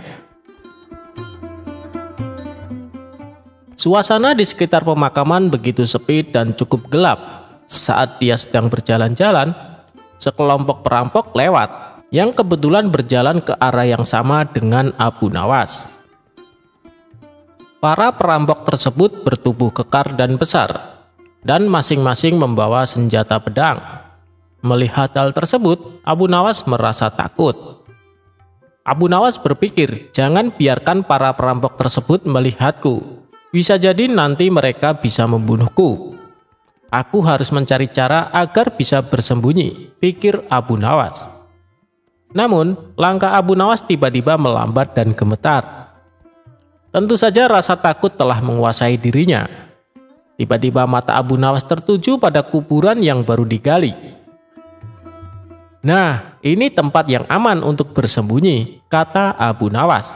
S1: Suasana di sekitar pemakaman begitu sepi dan cukup gelap. Saat dia sedang berjalan-jalan, sekelompok perampok lewat yang kebetulan berjalan ke arah yang sama dengan Abu Nawas. Para perampok tersebut bertubuh kekar dan besar. dan masing-masing membawa senjata pedang. Melihat hal tersebut, Abu Nawas merasa takut. Abu Nawas berpikir, jangan biarkan para perampok tersebut melihatku. Bisa jadi nanti mereka bisa membunuhku. Aku harus mencari cara agar bisa bersembunyi, pikir Abu Nawas. Namun, langkah Abu Nawas tiba-tiba melambat dan gemetar. Tentu saja rasa takut telah menguasai dirinya. Tiba-tiba mata Abu Nawas tertuju pada kuburan yang baru digali. Nah, ini tempat yang aman untuk bersembunyi, kata Abu Nawas.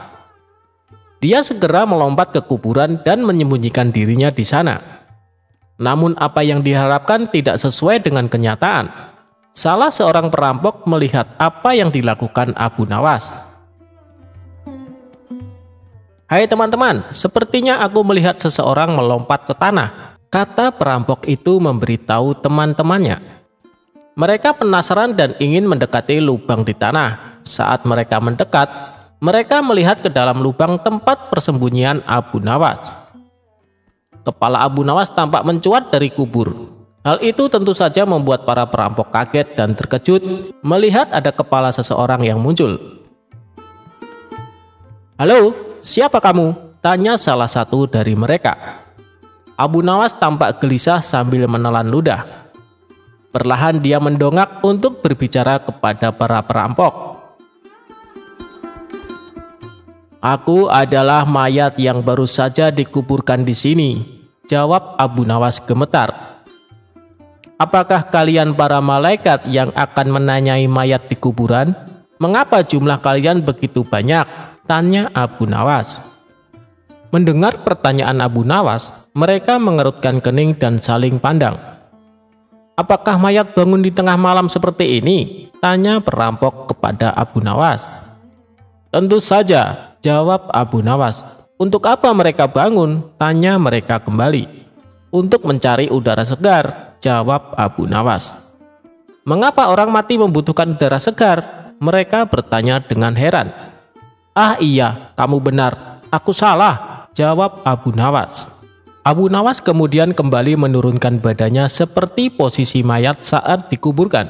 S1: Dia segera melompat ke kuburan dan menyembunyikan dirinya di sana. Namun apa yang diharapkan tidak sesuai dengan kenyataan. Salah seorang perampok melihat apa yang dilakukan Abu Nawas. Hai teman-teman, sepertinya aku melihat seseorang melompat ke tanah, kata perampok itu memberitahu teman-temannya. Mereka penasaran dan ingin mendekati lubang di tanah. Saat mereka mendekat, mereka melihat ke dalam lubang tempat persembunyian Abu Nawas. Kepala Abu Nawas tampak mencuat dari kubur. Hal itu tentu saja membuat para perampok kaget dan terkejut melihat ada kepala seseorang yang muncul. Halo, siapa kamu? Tanya salah satu dari mereka. Abu Nawas tampak gelisah sambil menelan ludah. Perlahan dia mendongak untuk berbicara kepada para perampok. Aku adalah mayat yang baru saja dikuburkan di sini, jawab Abu Nawas gemetar. Apakah kalian para malaikat yang akan menanyai mayat di kuburan? Mengapa jumlah kalian begitu banyak? Tanya Abu Nawas. Mendengar pertanyaan Abu Nawas, mereka mengerutkan kening dan saling pandang. Apakah mayat bangun di tengah malam seperti ini? Tanya perampok kepada Abu Nawas. Tentu saja, jawab Abu Nawas. Untuk apa mereka bangun? Tanya mereka kembali. Untuk mencari udara segar, jawab Abu Nawas. Mengapa orang mati membutuhkan udara segar? Mereka bertanya dengan heran. Ah iya, kamu benar. Aku salah, jawab Abu Nawas. Abu Nawas kemudian kembali menurunkan badannya seperti posisi mayat saat dikuburkan.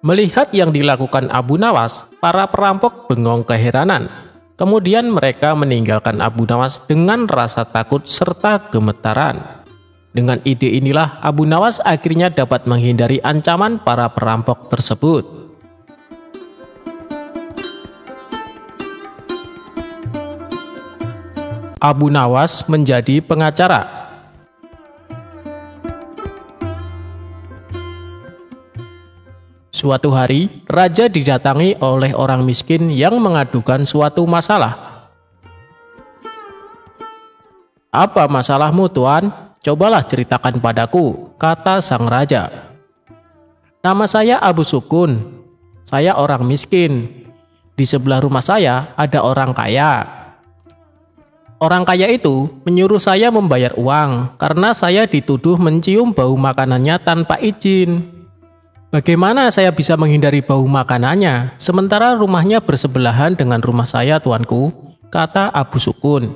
S1: Melihat yang dilakukan Abu Nawas, para perampok bengong keheranan. Kemudian mereka meninggalkan Abu Nawas dengan rasa takut serta gemetaran. Dengan ide inilah Abu Nawas akhirnya dapat menghindari ancaman para perampok tersebut. Abu Nawas menjadi pengacara. Suatu hari, raja didatangi oleh orang miskin yang mengadukan suatu masalah. Apa masalahmu, Tuan? Cobalah ceritakan padaku, kata sang raja. Nama saya Abu Sukun. Saya orang miskin. Di sebelah rumah saya ada orang kaya. Orang kaya itu menyuruh saya membayar uang karena saya dituduh mencium bau makanannya tanpa izin. Bagaimana saya bisa menghindari bau makanannya sementara rumahnya bersebelahan dengan rumah saya, tuanku? Kata Abu Sukun.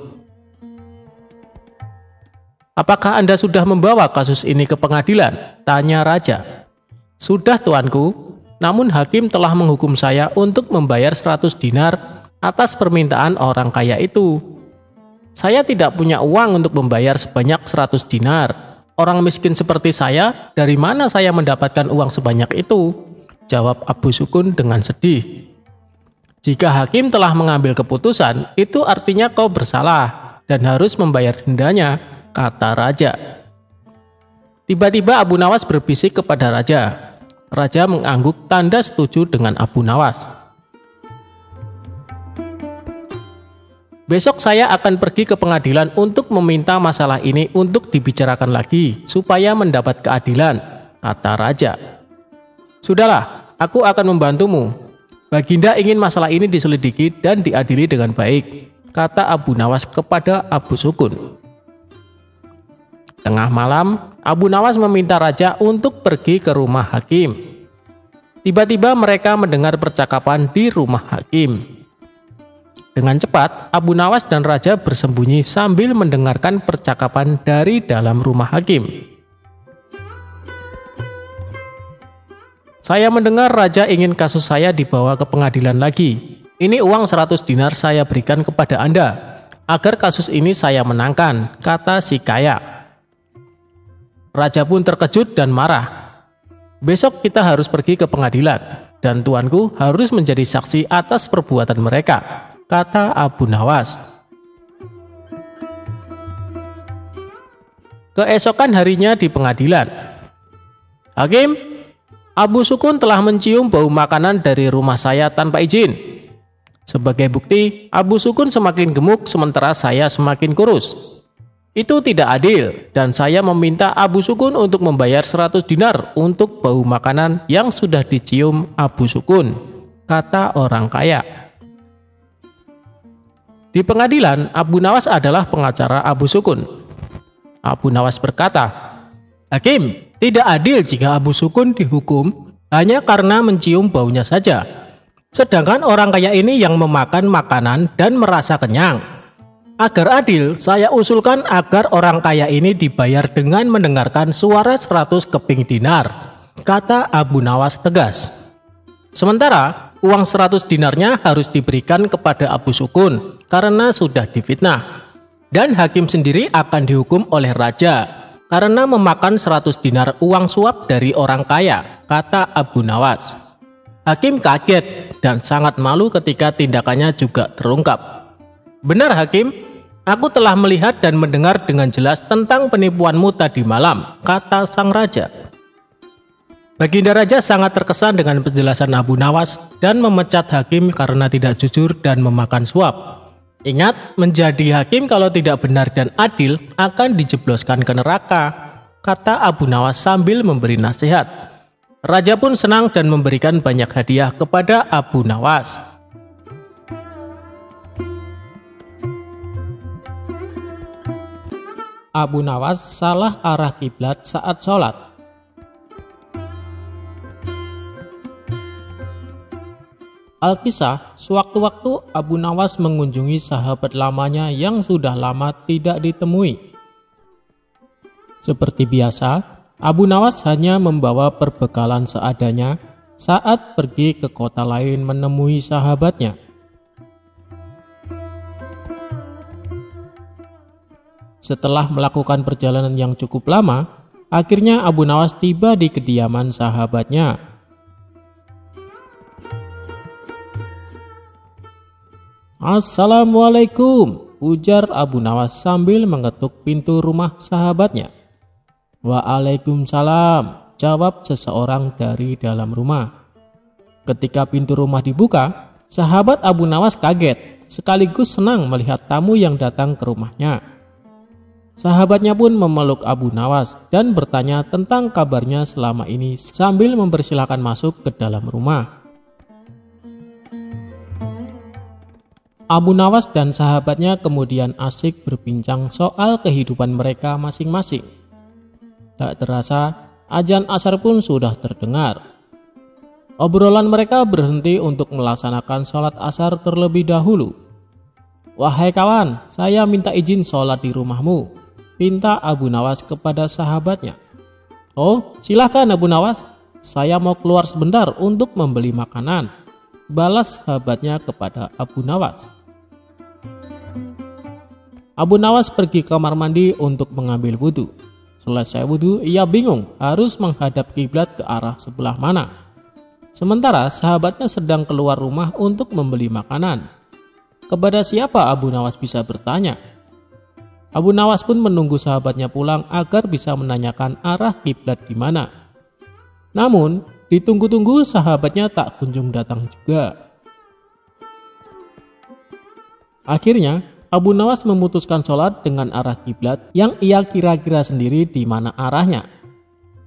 S1: Apakah Anda sudah membawa kasus ini ke pengadilan? Tanya raja. Sudah, tuanku. Namun hakim telah menghukum saya untuk membayar 100 dinar atas permintaan orang kaya itu. Saya tidak punya uang untuk membayar sebanyak 100 dinar. Orang miskin seperti saya, dari mana saya mendapatkan uang sebanyak itu? Jawab Abu Sukun dengan sedih. Jika hakim telah mengambil keputusan, itu artinya kau bersalah dan harus membayar dendanya, kata raja. Tiba-tiba Abu Nawas berbisik kepada raja. Raja mengangguk tanda setuju dengan Abu Nawas. Besok saya akan pergi ke pengadilan untuk meminta masalah ini untuk dibicarakan lagi supaya mendapat keadilan, kata raja. Sudahlah, aku akan membantumu. Baginda ingin masalah ini diselidiki dan diadili dengan baik, kata Abu Nawas kepada Abu Sukun. Tengah malam, Abu Nawas meminta raja untuk pergi ke rumah hakim. Tiba-tiba mereka mendengar percakapan di rumah hakim. Dengan cepat, Abu Nawas dan raja bersembunyi sambil mendengarkan percakapan dari dalam rumah hakim. Saya mendengar raja ingin kasus saya dibawa ke pengadilan lagi. Ini uang 100 dinar saya berikan kepada Anda, agar kasus ini saya menangkan, kata si kaya. Raja pun terkejut dan marah. Besok kita harus pergi ke pengadilan, dan tuanku harus menjadi saksi atas perbuatan mereka, kata Abu Nawas. Keesokan harinya di pengadilan. Hakim, Abu Sukun telah mencium bau makanan dari rumah saya tanpa izin. Sebagai bukti, Abu Sukun semakin gemuk sementara saya semakin kurus. Itu tidak adil dan saya meminta Abu Sukun untuk membayar 100 dinar untuk bau makanan yang sudah dicium Abu Sukun, kata orang kaya. Di pengadilan, Abu Nawas adalah pengacara Abu Sukun. Abu Nawas berkata, Hakim, tidak adil jika Abu Sukun dihukum hanya karena mencium baunya saja. Sedangkan orang kaya ini yang memakan makanan dan merasa kenyang. Agar adil, saya usulkan agar orang kaya ini dibayar dengan mendengarkan suara 100 keping dinar, kata Abu Nawas tegas. Sementara, uang 100 dinarnya harus diberikan kepada Abu Sukun karena sudah difitnah. Dan hakim sendiri akan dihukum oleh raja karena memakan 100 dinar uang suap dari orang kaya, kata Abu Nawas. Hakim kaget dan sangat malu ketika tindakannya juga terungkap. Benar Hakim, aku telah melihat dan mendengar dengan jelas tentang penipuanmu tadi malam, kata sang raja. Baginda Raja sangat terkesan dengan penjelasan Abu Nawas dan memecat Hakim karena tidak jujur dan memakan suap. Ingat, menjadi hakim kalau tidak benar dan adil akan dijebloskan ke neraka, kata Abu Nawas sambil memberi nasihat. Raja pun senang dan memberikan banyak hadiah kepada Abu Nawas. Abu Nawas salah arah kiblat saat sholat. Alkisah, sewaktu-waktu Abu Nawas mengunjungi sahabat lamanya yang sudah lama tidak ditemui. Seperti biasa, Abu Nawas hanya membawa perbekalan seadanya saat pergi ke kota lain menemui sahabatnya. Setelah melakukan perjalanan yang cukup lama, akhirnya Abu Nawas tiba di kediaman sahabatnya. Assalamualaikum, ujar Abu Nawas sambil mengetuk pintu rumah sahabatnya. Waalaikumsalam, jawab seseorang dari dalam rumah. Ketika pintu rumah dibuka, sahabat Abu Nawas kaget sekaligus senang melihat tamu yang datang ke rumahnya. Sahabatnya pun memeluk Abu Nawas dan bertanya tentang kabarnya selama ini sambil mempersilahkan masuk ke dalam rumah. Abu Nawas dan sahabatnya kemudian asik berbincang soal kehidupan mereka masing-masing. Tak terasa, azan asar pun sudah terdengar. Obrolan mereka berhenti untuk melaksanakan sholat asar terlebih dahulu. Wahai kawan, saya minta izin sholat di rumahmu, pinta Abu Nawas kepada sahabatnya. Oh, silakan Abu Nawas, saya mau keluar sebentar untuk membeli makanan, balas sahabatnya kepada Abu Nawas. Abu Nawas pergi ke kamar mandi untuk mengambil wudhu. Selesai wudhu, ia bingung harus menghadap kiblat ke arah sebelah mana. Sementara sahabatnya sedang keluar rumah untuk membeli makanan. Kepada siapa Abu Nawas bisa bertanya? Abu Nawas pun menunggu sahabatnya pulang agar bisa menanyakan arah kiblat di mana. Namun, ditunggu-tunggu sahabatnya tak kunjung datang juga. Akhirnya, Abu Nawas memutuskan sholat dengan arah kiblat yang ia kira-kira sendiri di mana arahnya.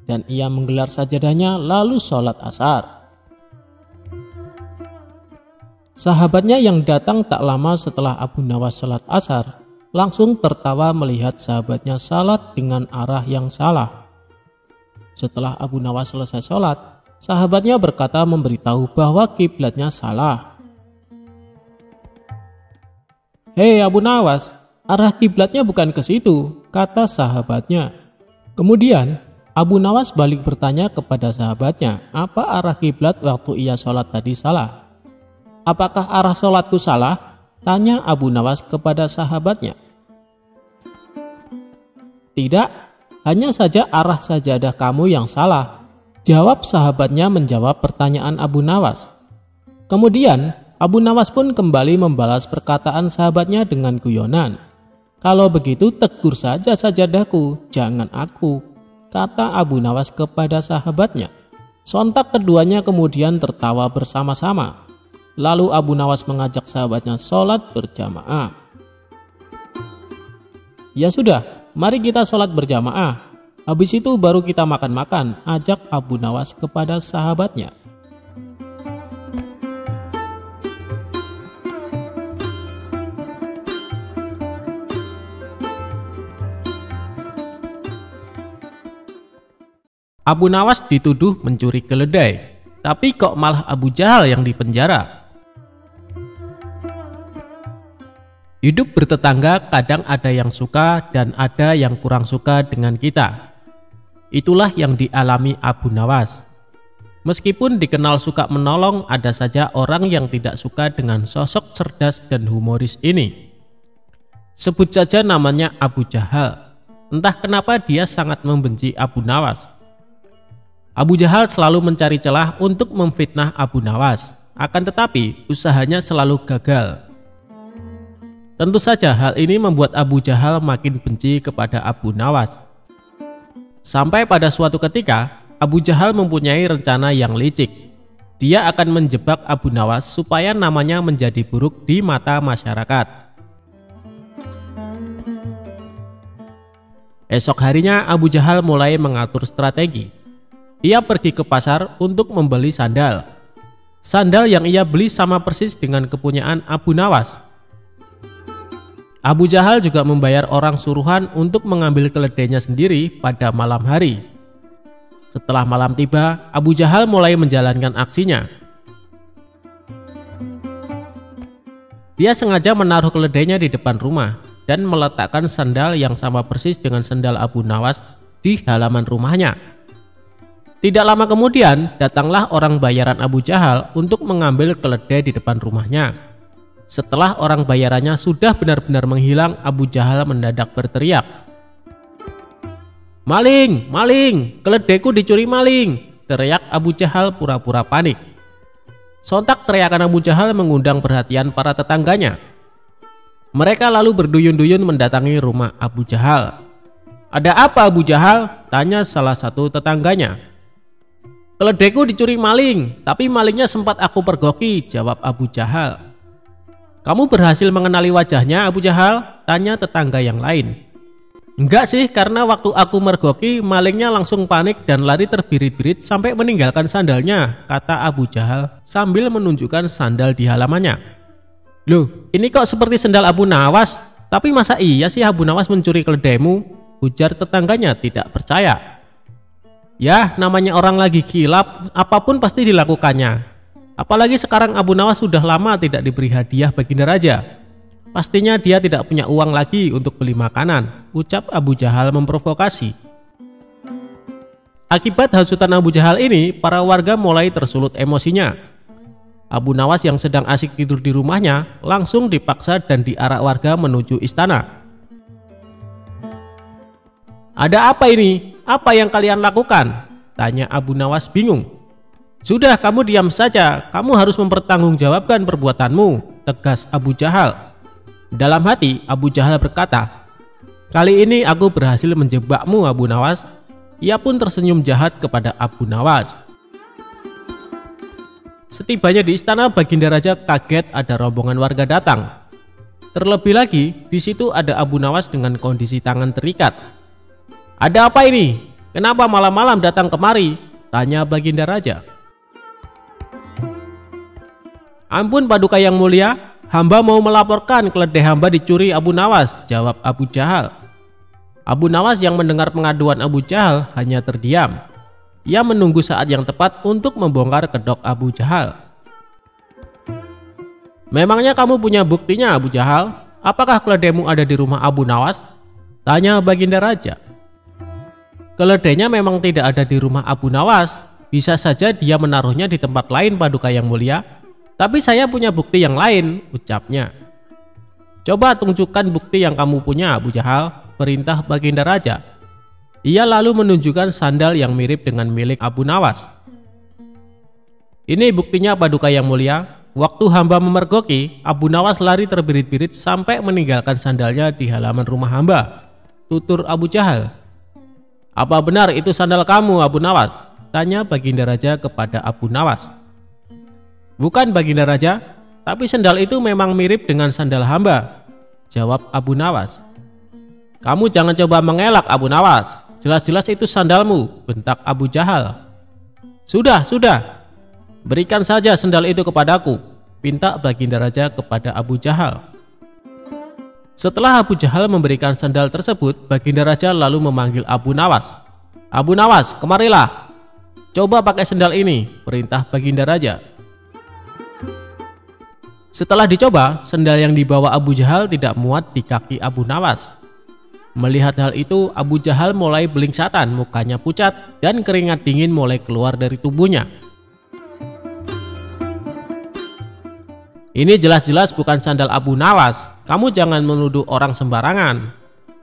S1: Dan ia menggelar sajadahnya lalu sholat asar. Sahabatnya yang datang tak lama setelah Abu Nawas sholat asar langsung tertawa melihat sahabatnya sholat dengan arah yang salah. Setelah Abu Nawas selesai sholat, sahabatnya berkata memberitahu bahwa kiblatnya salah. Hei Abu Nawas, arah kiblatnya bukan ke situ, kata sahabatnya. Kemudian Abu Nawas balik bertanya kepada sahabatnya, apa arah kiblat waktu ia sholat tadi salah? Apakah arah sholatku salah? Tanya Abu Nawas kepada sahabatnya. Tidak, hanya saja arah sajadah kamu yang salah, jawab sahabatnya menjawab pertanyaan Abu Nawas. Kemudian Abu Nawas pun kembali membalas perkataan sahabatnya dengan guyonan. Kalau begitu tegur saja sajadahku, jangan aku, kata Abu Nawas kepada sahabatnya. Sontak keduanya kemudian tertawa bersama-sama. Lalu Abu Nawas mengajak sahabatnya sholat berjamaah. Ya sudah, mari kita sholat berjamaah. Habis itu baru kita makan-makan, ajak Abu Nawas kepada sahabatnya. Abu Nawas dituduh mencuri keledai, tapi kok malah Abu Jahal yang dipenjara? Hidup bertetangga kadang ada yang suka dan ada yang kurang suka dengan kita. Itulah yang dialami Abu Nawas. Meskipun dikenal suka menolong, ada saja orang yang tidak suka dengan sosok cerdas dan humoris ini. Sebut saja namanya Abu Jahal. Entah kenapa dia sangat membenci Abu Nawas. Abu Jahal selalu mencari celah untuk memfitnah Abu Nawas, akan tetapi usahanya selalu gagal. Tentu saja hal ini membuat Abu Jahal makin benci kepada Abu Nawas. Sampai pada suatu ketika, Abu Jahal mempunyai rencana yang licik. Dia akan menjebak Abu Nawas supaya namanya menjadi buruk di mata masyarakat. Esok harinya Abu Jahal mulai mengatur strategi. Ia pergi ke pasar untuk membeli sandal. Sandal yang ia beli sama persis dengan kepunyaan Abu Nawas. Abu Jahal juga membayar orang suruhan untuk mengambil keledainya sendiri pada malam hari. Setelah malam tiba, Abu Jahal mulai menjalankan aksinya. Dia sengaja menaruh keledainya di depan rumah dan meletakkan sandal yang sama persis dengan sandal Abu Nawas di halaman rumahnya. Tidak lama kemudian, datanglah orang bayaran Abu Jahal untuk mengambil keledai di depan rumahnya. Setelah orang bayarannya sudah benar-benar menghilang, Abu Jahal mendadak berteriak, "Maling! Maling! Keledaiku dicuri maling!" teriak Abu Jahal pura-pura panik. Sontak teriakan Abu Jahal mengundang perhatian para tetangganya. Mereka lalu berduyun-duyun mendatangi rumah Abu Jahal. "Ada apa Abu Jahal?" tanya salah satu tetangganya. "Keledaiku dicuri maling, tapi malingnya sempat aku pergoki," jawab Abu Jahal. "Kamu berhasil mengenali wajahnya Abu Jahal?" tanya tetangga yang lain. "Enggak sih, karena waktu aku mergoki malingnya langsung panik dan lari terbirit-birit sampai meninggalkan sandalnya," kata Abu Jahal sambil menunjukkan sandal di halamannya. "Loh, ini kok seperti sandal Abu Nawas? Tapi masa iya sih Abu Nawas mencuri keledaimu?" ujar tetangganya tidak percaya. "Ya, namanya orang lagi kilap, apapun pasti dilakukannya. Apalagi sekarang Abu Nawas sudah lama tidak diberi hadiah baginda raja. Pastinya dia tidak punya uang lagi untuk beli makanan," ucap Abu Jahal memprovokasi. Akibat hasutan Abu Jahal ini, para warga mulai tersulut emosinya. Abu Nawas yang sedang asik tidur di rumahnya langsung dipaksa dan diarak warga menuju istana. "Ada apa ini? Apa yang kalian lakukan?" tanya Abu Nawas bingung. "Sudah, kamu diam saja, kamu harus mempertanggungjawabkan perbuatanmu," tegas Abu Jahal. Dalam hati Abu Jahal berkata, "Kali ini aku berhasil menjebakmu Abu Nawas." Ia pun tersenyum jahat kepada Abu Nawas. Setibanya di istana, baginda raja kaget ada rombongan warga datang. Terlebih lagi di situ ada Abu Nawas dengan kondisi tangan terikat. "Ada apa ini? Kenapa malam-malam datang kemari?" tanya baginda raja. "Ampun Paduka yang mulia, hamba mau melaporkan keledai hamba dicuri Abu Nawas," jawab Abu Jahal. Abu Nawas yang mendengar pengaduan Abu Jahal hanya terdiam. Ia menunggu saat yang tepat untuk membongkar kedok Abu Jahal. "Memangnya kamu punya buktinya Abu Jahal? Apakah keledaimu ada di rumah Abu Nawas?" tanya baginda raja. Keledainya memang tidak ada di rumah Abu Nawas. Bisa saja dia menaruhnya di tempat lain, Paduka Yang Mulia. Tapi saya punya bukti yang lain, ucapnya. Coba tunjukkan bukti yang kamu punya, Abu Jahal, perintah Baginda Raja. Ia lalu menunjukkan sandal yang mirip dengan milik Abu Nawas. Ini buktinya, Paduka Yang Mulia. Waktu hamba memergoki, Abu Nawas lari terbirit-birit sampai meninggalkan sandalnya di halaman rumah hamba, tutur Abu Jahal. Apa benar itu sandal kamu, Abu Nawas? Tanya Baginda Raja kepada Abu Nawas. Bukan, Baginda Raja, tapi sandal itu memang mirip dengan sandal hamba, jawab Abu Nawas. Kamu jangan coba mengelak, Abu Nawas. Jelas-jelas itu sandalmu, bentak Abu Jahal. Sudah, berikan saja sandal itu kepadaku, pinta Baginda Raja kepada Abu Jahal. Setelah Abu Jahal memberikan sandal tersebut, Baginda Raja lalu memanggil Abu Nawas. Abu Nawas, kemarilah. Coba pakai sandal ini, perintah Baginda Raja. Setelah dicoba, sandal yang dibawa Abu Jahal tidak muat di kaki Abu Nawas. Melihat hal itu, Abu Jahal mulai belingsatan, mukanya pucat dan keringat dingin mulai keluar dari tubuhnya. Ini jelas-jelas bukan sandal Abu Nawas. Kamu jangan menuduh orang sembarangan.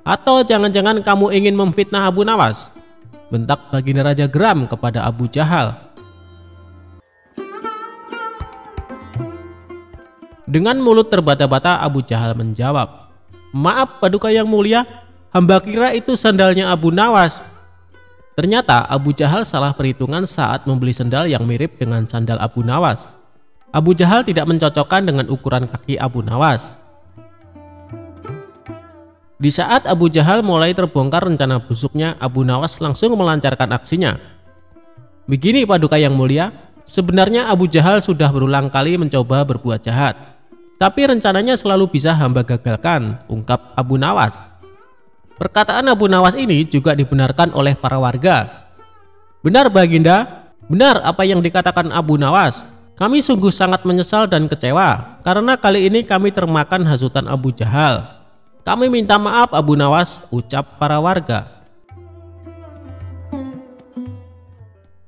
S1: Atau jangan-jangan kamu ingin memfitnah Abu Nawas? Bentak Baginda Raja geram kepada Abu Jahal. Dengan mulut terbata-bata, Abu Jahal menjawab, maaf Paduka Yang Mulia, hamba kira itu sandalnya Abu Nawas. Ternyata Abu Jahal salah perhitungan saat membeli sandal yang mirip dengan sandal Abu Nawas. Abu Jahal tidak mencocokkan dengan ukuran kaki Abu Nawas. Di saat Abu Jahal mulai terbongkar rencana busuknya, Abu Nawas langsung melancarkan aksinya. Begini Paduka Yang Mulia, sebenarnya Abu Jahal sudah berulang kali mencoba berbuat jahat, tapi rencananya selalu bisa hamba gagalkan, ungkap Abu Nawas. Perkataan Abu Nawas ini juga dibenarkan oleh para warga. Benar Baginda, benar apa yang dikatakan Abu Nawas. Kami sungguh sangat menyesal dan kecewa karena kali ini kami termakan hasutan Abu Jahal. Kami minta maaf Abu Nawas, ucap para warga.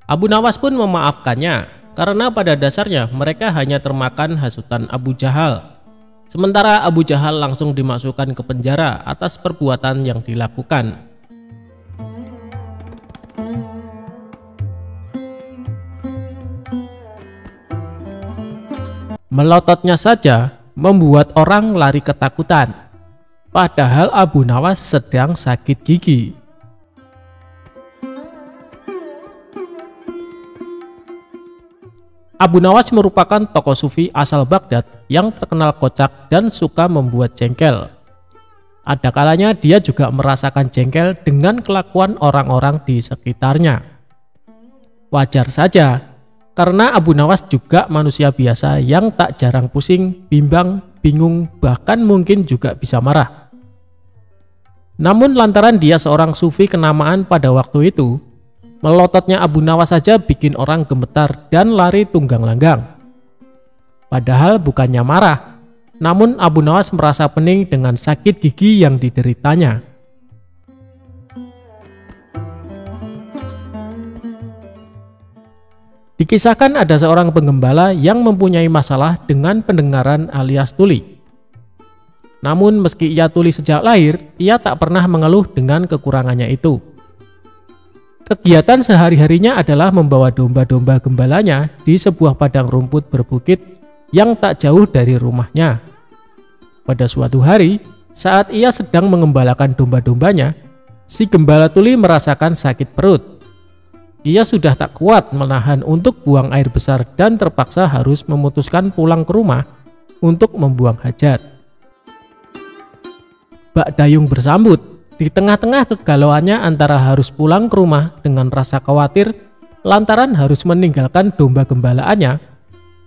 S1: Abu Nawas pun memaafkannya karena pada dasarnya mereka hanya termakan hasutan Abu Jahal. Sementara Abu Jahal langsung dimasukkan ke penjara atas perbuatan yang dilakukan. Melototnya saja membuat orang lari ketakutan, padahal Abu Nawas sedang sakit gigi. Abu Nawas merupakan tokoh sufi asal Baghdad yang terkenal kocak dan suka membuat jengkel. Ada kalanya dia juga merasakan jengkel dengan kelakuan orang-orang di sekitarnya. Wajar saja, karena Abu Nawas juga manusia biasa yang tak jarang pusing, bimbang, bingung, bahkan mungkin juga bisa marah. Namun lantaran dia seorang sufi kenamaan pada waktu itu, melototnya Abu Nawas saja bikin orang gemetar dan lari tunggang langgang. Padahal bukannya marah, namun Abu Nawas merasa pening dengan sakit gigi yang dideritanya. Dikisahkan ada seorang penggembala yang mempunyai masalah dengan pendengaran alias tuli. Namun meski ia tuli sejak lahir, ia tak pernah mengeluh dengan kekurangannya itu. Kegiatan sehari-harinya adalah membawa domba-domba gembalanya di sebuah padang rumput berbukit yang tak jauh dari rumahnya. Pada suatu hari, saat ia sedang mengembalakan domba-dombanya, si gembala tuli merasakan sakit perut. Ia sudah tak kuat menahan untuk buang air besar dan terpaksa harus memutuskan pulang ke rumah untuk membuang hajat. Bak Dayung bersambut. Di tengah-tengah kegalauannya antara harus pulang ke rumah dengan rasa khawatir lantaran harus meninggalkan domba gembalaannya,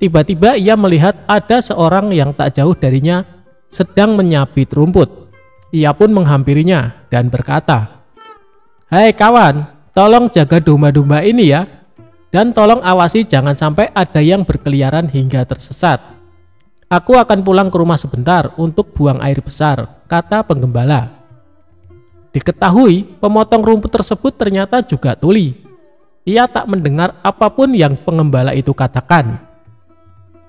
S1: tiba-tiba ia melihat ada seorang yang tak jauh darinya sedang menyabit rumput. Ia pun menghampirinya dan berkata, "Hai kawan, tolong jaga domba-domba ini ya, dan tolong awasi jangan sampai ada yang berkeliaran hingga tersesat. Aku akan pulang ke rumah sebentar untuk buang air besar," kata penggembala. Diketahui pemotong rumput tersebut ternyata juga tuli. Ia tak mendengar apapun yang pengembala itu katakan.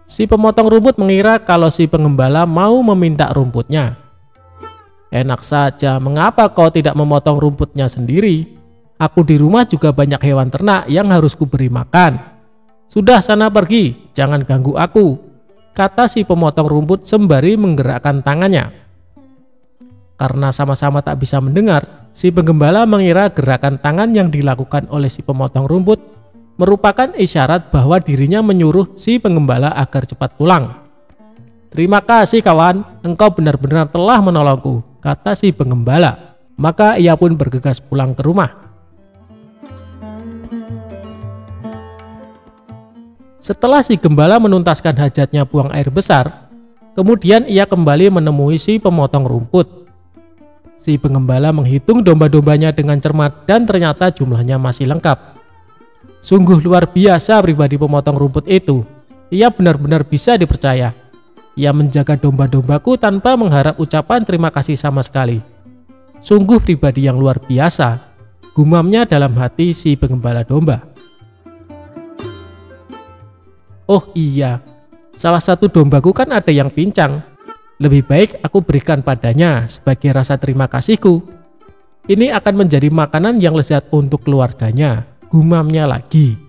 S1: Si pemotong rumput mengira kalau si pengembala mau meminta rumputnya. Enak saja, mengapa kau tidak memotong rumputnya sendiri? Aku di rumah juga banyak hewan ternak yang harus kuberi makan. Sudah, sana pergi, jangan ganggu aku, kata si pemotong rumput sembari menggerakkan tangannya. Karena sama-sama tak bisa mendengar, si penggembala mengira gerakan tangan yang dilakukan oleh si pemotong rumput merupakan isyarat bahwa dirinya menyuruh si penggembala agar cepat pulang. Terima kasih kawan, engkau benar-benar telah menolongku, kata si penggembala. Maka ia pun bergegas pulang ke rumah. Setelah si gembala menuntaskan hajatnya buang air besar, kemudian ia kembali menemui si pemotong rumput. Si penggembala menghitung domba-dombanya dengan cermat dan ternyata jumlahnya masih lengkap. Sungguh luar biasa pribadi pemotong rumput itu. Ia benar-benar bisa dipercaya. Ia menjaga domba-dombaku tanpa mengharap ucapan terima kasih sama sekali. Sungguh pribadi yang luar biasa, gumamnya dalam hati si penggembala domba. Oh iya, salah satu dombaku kan ada yang pincang. Lebih baik aku berikan padanya sebagai rasa terima kasihku. Ini akan menjadi makanan yang lezat untuk keluarganya, gumamnya lagi.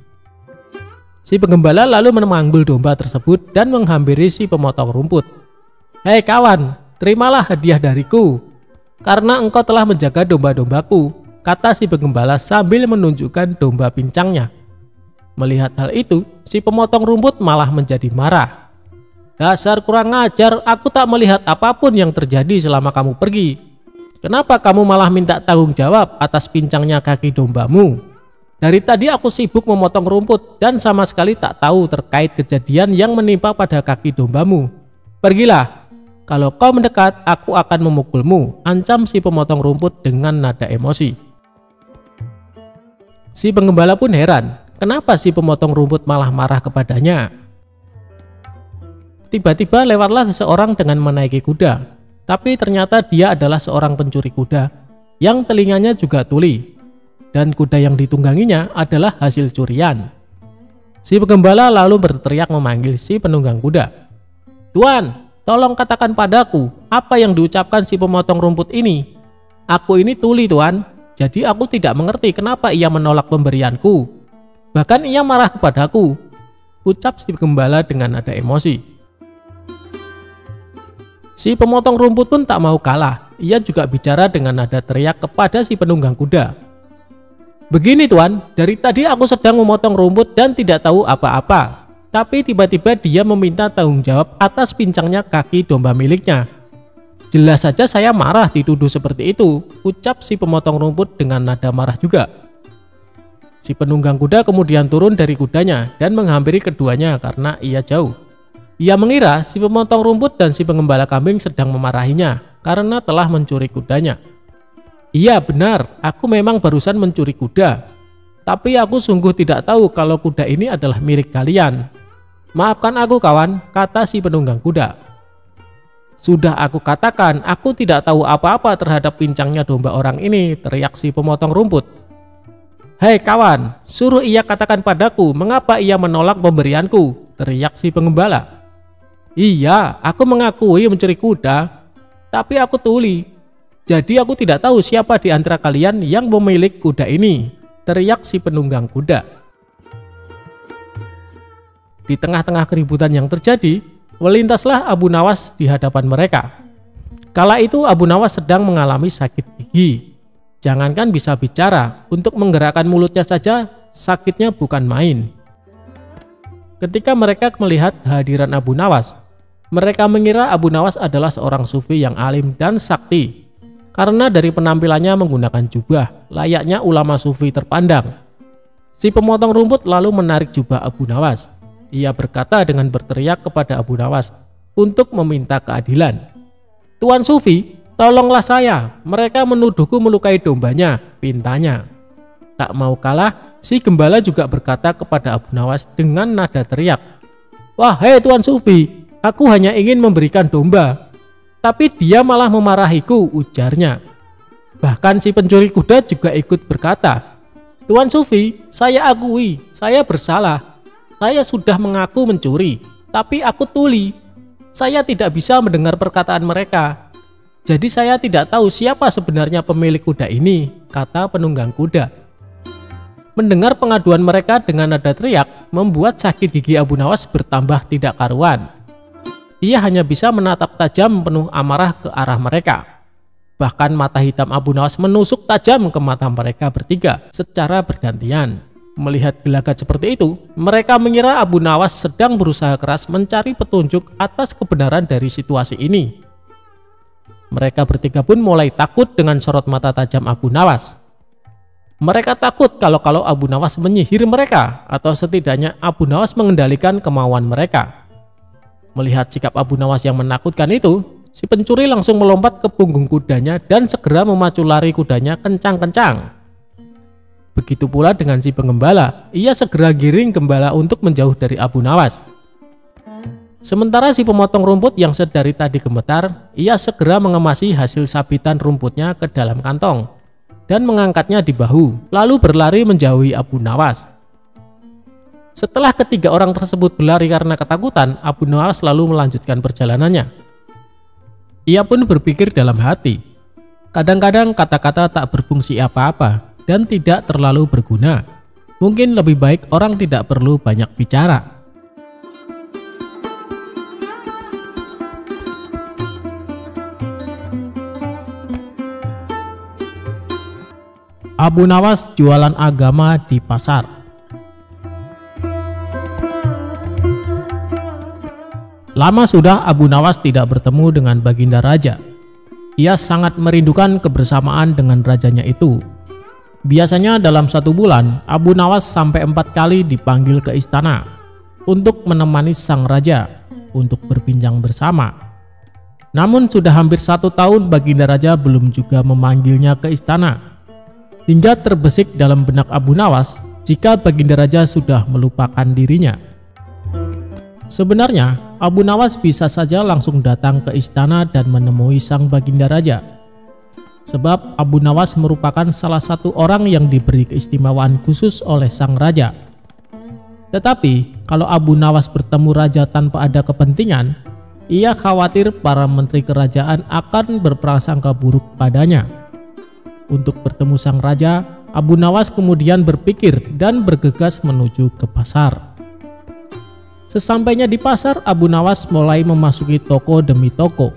S1: Si penggembala lalu memanggul domba tersebut dan menghampiri si pemotong rumput. Hei kawan, terimalah hadiah dariku, karena engkau telah menjaga domba-dombaku, kata si penggembala sambil menunjukkan domba pincangnya. Melihat hal itu, si pemotong rumput malah menjadi marah. Dasar kurang ajar, aku tak melihat apapun yang terjadi selama kamu pergi. Kenapa kamu malah minta tanggung jawab atas pincangnya kaki dombamu? Dari tadi aku sibuk memotong rumput dan sama sekali tak tahu terkait kejadian yang menimpa pada kaki dombamu. Pergilah, kalau kau mendekat aku akan memukulmu, ancam si pemotong rumput dengan nada emosi. Si penggembala pun heran. Kenapa si pemotong rumput malah marah kepadanya? Tiba-tiba lewatlah seseorang dengan menaiki kuda, tapi ternyata dia adalah seorang pencuri kuda yang telinganya juga tuli, dan kuda yang ditungganginya adalah hasil curian. Si penggembala lalu berteriak memanggil si penunggang kuda. Tuan, tolong katakan padaku apa yang diucapkan si pemotong rumput ini. Aku ini tuli tuan, jadi aku tidak mengerti kenapa ia menolak pemberianku. Bahkan ia marah kepadaku, ucap si penggembala dengan nada emosi. Si pemotong rumput pun tak mau kalah. Ia juga bicara dengan nada teriak kepada si penunggang kuda. Begini tuan, dari tadi aku sedang memotong rumput dan tidak tahu apa-apa. Tapi tiba-tiba dia meminta tanggung jawab atas pincangnya kaki domba miliknya. Jelas saja saya marah dituduh seperti itu, ucap si pemotong rumput dengan nada marah juga. Si penunggang kuda kemudian turun dari kudanya dan menghampiri keduanya karena ia jauh. Ia mengira si pemotong rumput dan si pengembala kambing sedang memarahinya karena telah mencuri kudanya. Iya benar, aku memang barusan mencuri kuda. Tapi aku sungguh tidak tahu kalau kuda ini adalah milik kalian. Maafkan aku kawan, kata si penunggang kuda. Sudah aku katakan, aku tidak tahu apa-apa terhadap pincangnya domba orang ini, teriak si pemotong rumput. Hei kawan, suruh ia katakan padaku mengapa ia menolak pemberianku, teriak si pengembala. Iya, aku mengakui mencuri kuda, tapi aku tuli. Jadi aku tidak tahu siapa di antara kalian yang memiliki kuda ini, teriak si penunggang kuda. Di tengah-tengah keributan yang terjadi, melintaslah Abu Nawas di hadapan mereka. Kala itu Abu Nawas sedang mengalami sakit gigi. Jangankan bisa bicara, untuk menggerakkan mulutnya saja sakitnya bukan main. Ketika mereka melihat kehadiran Abu Nawas, mereka mengira Abu Nawas adalah seorang sufi yang alim dan sakti. Karena dari penampilannya menggunakan jubah, layaknya ulama sufi terpandang. Si pemotong rumput lalu menarik jubah Abu Nawas. Ia berkata dengan berteriak kepada Abu Nawas untuk meminta keadilan. Tuan Sufi, tolonglah saya, mereka menuduhku melukai dombanya, pintanya. Tak mau kalah, si gembala juga berkata kepada Abu Nawas dengan nada teriak. Wahai Tuan Sufi, aku hanya ingin memberikan domba, tapi dia malah memarahiku, ujarnya. Bahkan si pencuri kuda juga ikut berkata, "Tuan Sufi, saya akui, saya bersalah. Saya sudah mengaku mencuri, tapi aku tuli. Saya tidak bisa mendengar perkataan mereka. Jadi saya tidak tahu siapa sebenarnya pemilik kuda ini," kata penunggang kuda. Mendengar pengaduan mereka dengan nada teriak membuat sakit gigi Abu Nawas bertambah tidak karuan. Ia hanya bisa menatap tajam penuh amarah ke arah mereka. Bahkan mata hitam Abu Nawas menusuk tajam ke mata mereka bertiga secara bergantian. Melihat gelagat seperti itu, mereka mengira Abu Nawas sedang berusaha keras mencari petunjuk atas kebenaran dari situasi ini. Mereka bertiga pun mulai takut dengan sorot mata tajam Abu Nawas. Mereka takut kalau Abu Nawas menyihir mereka, atau setidaknya Abu Nawas mengendalikan kemauan mereka. Melihat sikap Abu Nawas yang menakutkan itu, si pencuri langsung melompat ke punggung kudanya dan segera memacu lari kudanya kencang-kencang. Begitu pula dengan si pengembala, ia segera giring gembala untuk menjauh dari Abu Nawas. Sementara si pemotong rumput yang sedari tadi gemetar, ia segera mengemasi hasil sabitan rumputnya ke dalam kantong dan mengangkatnya di bahu, lalu berlari menjauhi Abu Nawas. Setelah ketiga orang tersebut berlari karena ketakutan, Abu Nawas lalu melanjutkan perjalanannya. Ia pun berpikir dalam hati, kadang-kadang kata-kata tak berfungsi apa-apa dan tidak terlalu berguna. Mungkin lebih baik orang tidak perlu banyak bicara. Abu Nawas jualan agama di pasar. Lama sudah Abu Nawas tidak bertemu dengan Baginda Raja. Ia sangat merindukan kebersamaan dengan rajanya itu. Biasanya dalam 1 bulan, Abu Nawas sampai 4 kali dipanggil ke istana untuk menemani sang raja untuk berbincang bersama. Namun sudah hampir 1 tahun Baginda Raja belum juga memanggilnya ke istana. Hingga terbesit dalam benak Abu Nawas jika Baginda Raja sudah melupakan dirinya. Sebenarnya Abu Nawas bisa saja langsung datang ke istana dan menemui sang Baginda Raja. Sebab Abu Nawas merupakan salah satu orang yang diberi keistimewaan khusus oleh sang raja. Tetapi kalau Abu Nawas bertemu raja tanpa ada kepentingan, ia khawatir para menteri kerajaan akan berprasangka buruk padanya. Untuk bertemu sang raja, Abu Nawas kemudian berpikir dan bergegas menuju ke pasar. Sesampainya di pasar, Abu Nawas mulai memasuki toko demi toko.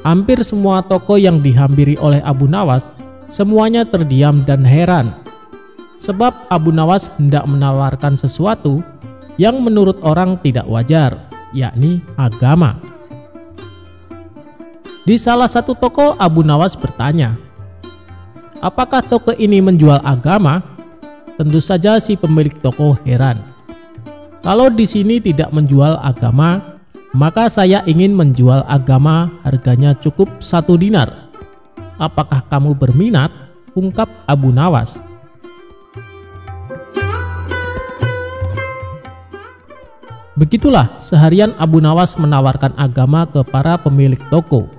S1: Hampir semua toko yang dihampiri oleh Abu Nawas, semuanya terdiam dan heran. Sebab Abu Nawas hendak menawarkan sesuatu yang menurut orang tidak wajar, yakni agama. Di salah satu toko, Abu Nawas bertanya, "Apakah toko ini menjual agama?" Tentu saja si pemilik toko heran. "Kalau di sini tidak menjual agama, maka saya ingin menjual agama, harganya cukup 1 dinar. Apakah kamu berminat?" ungkap Abu Nawas. Begitulah seharian Abu Nawas menawarkan agama ke para pemilik toko.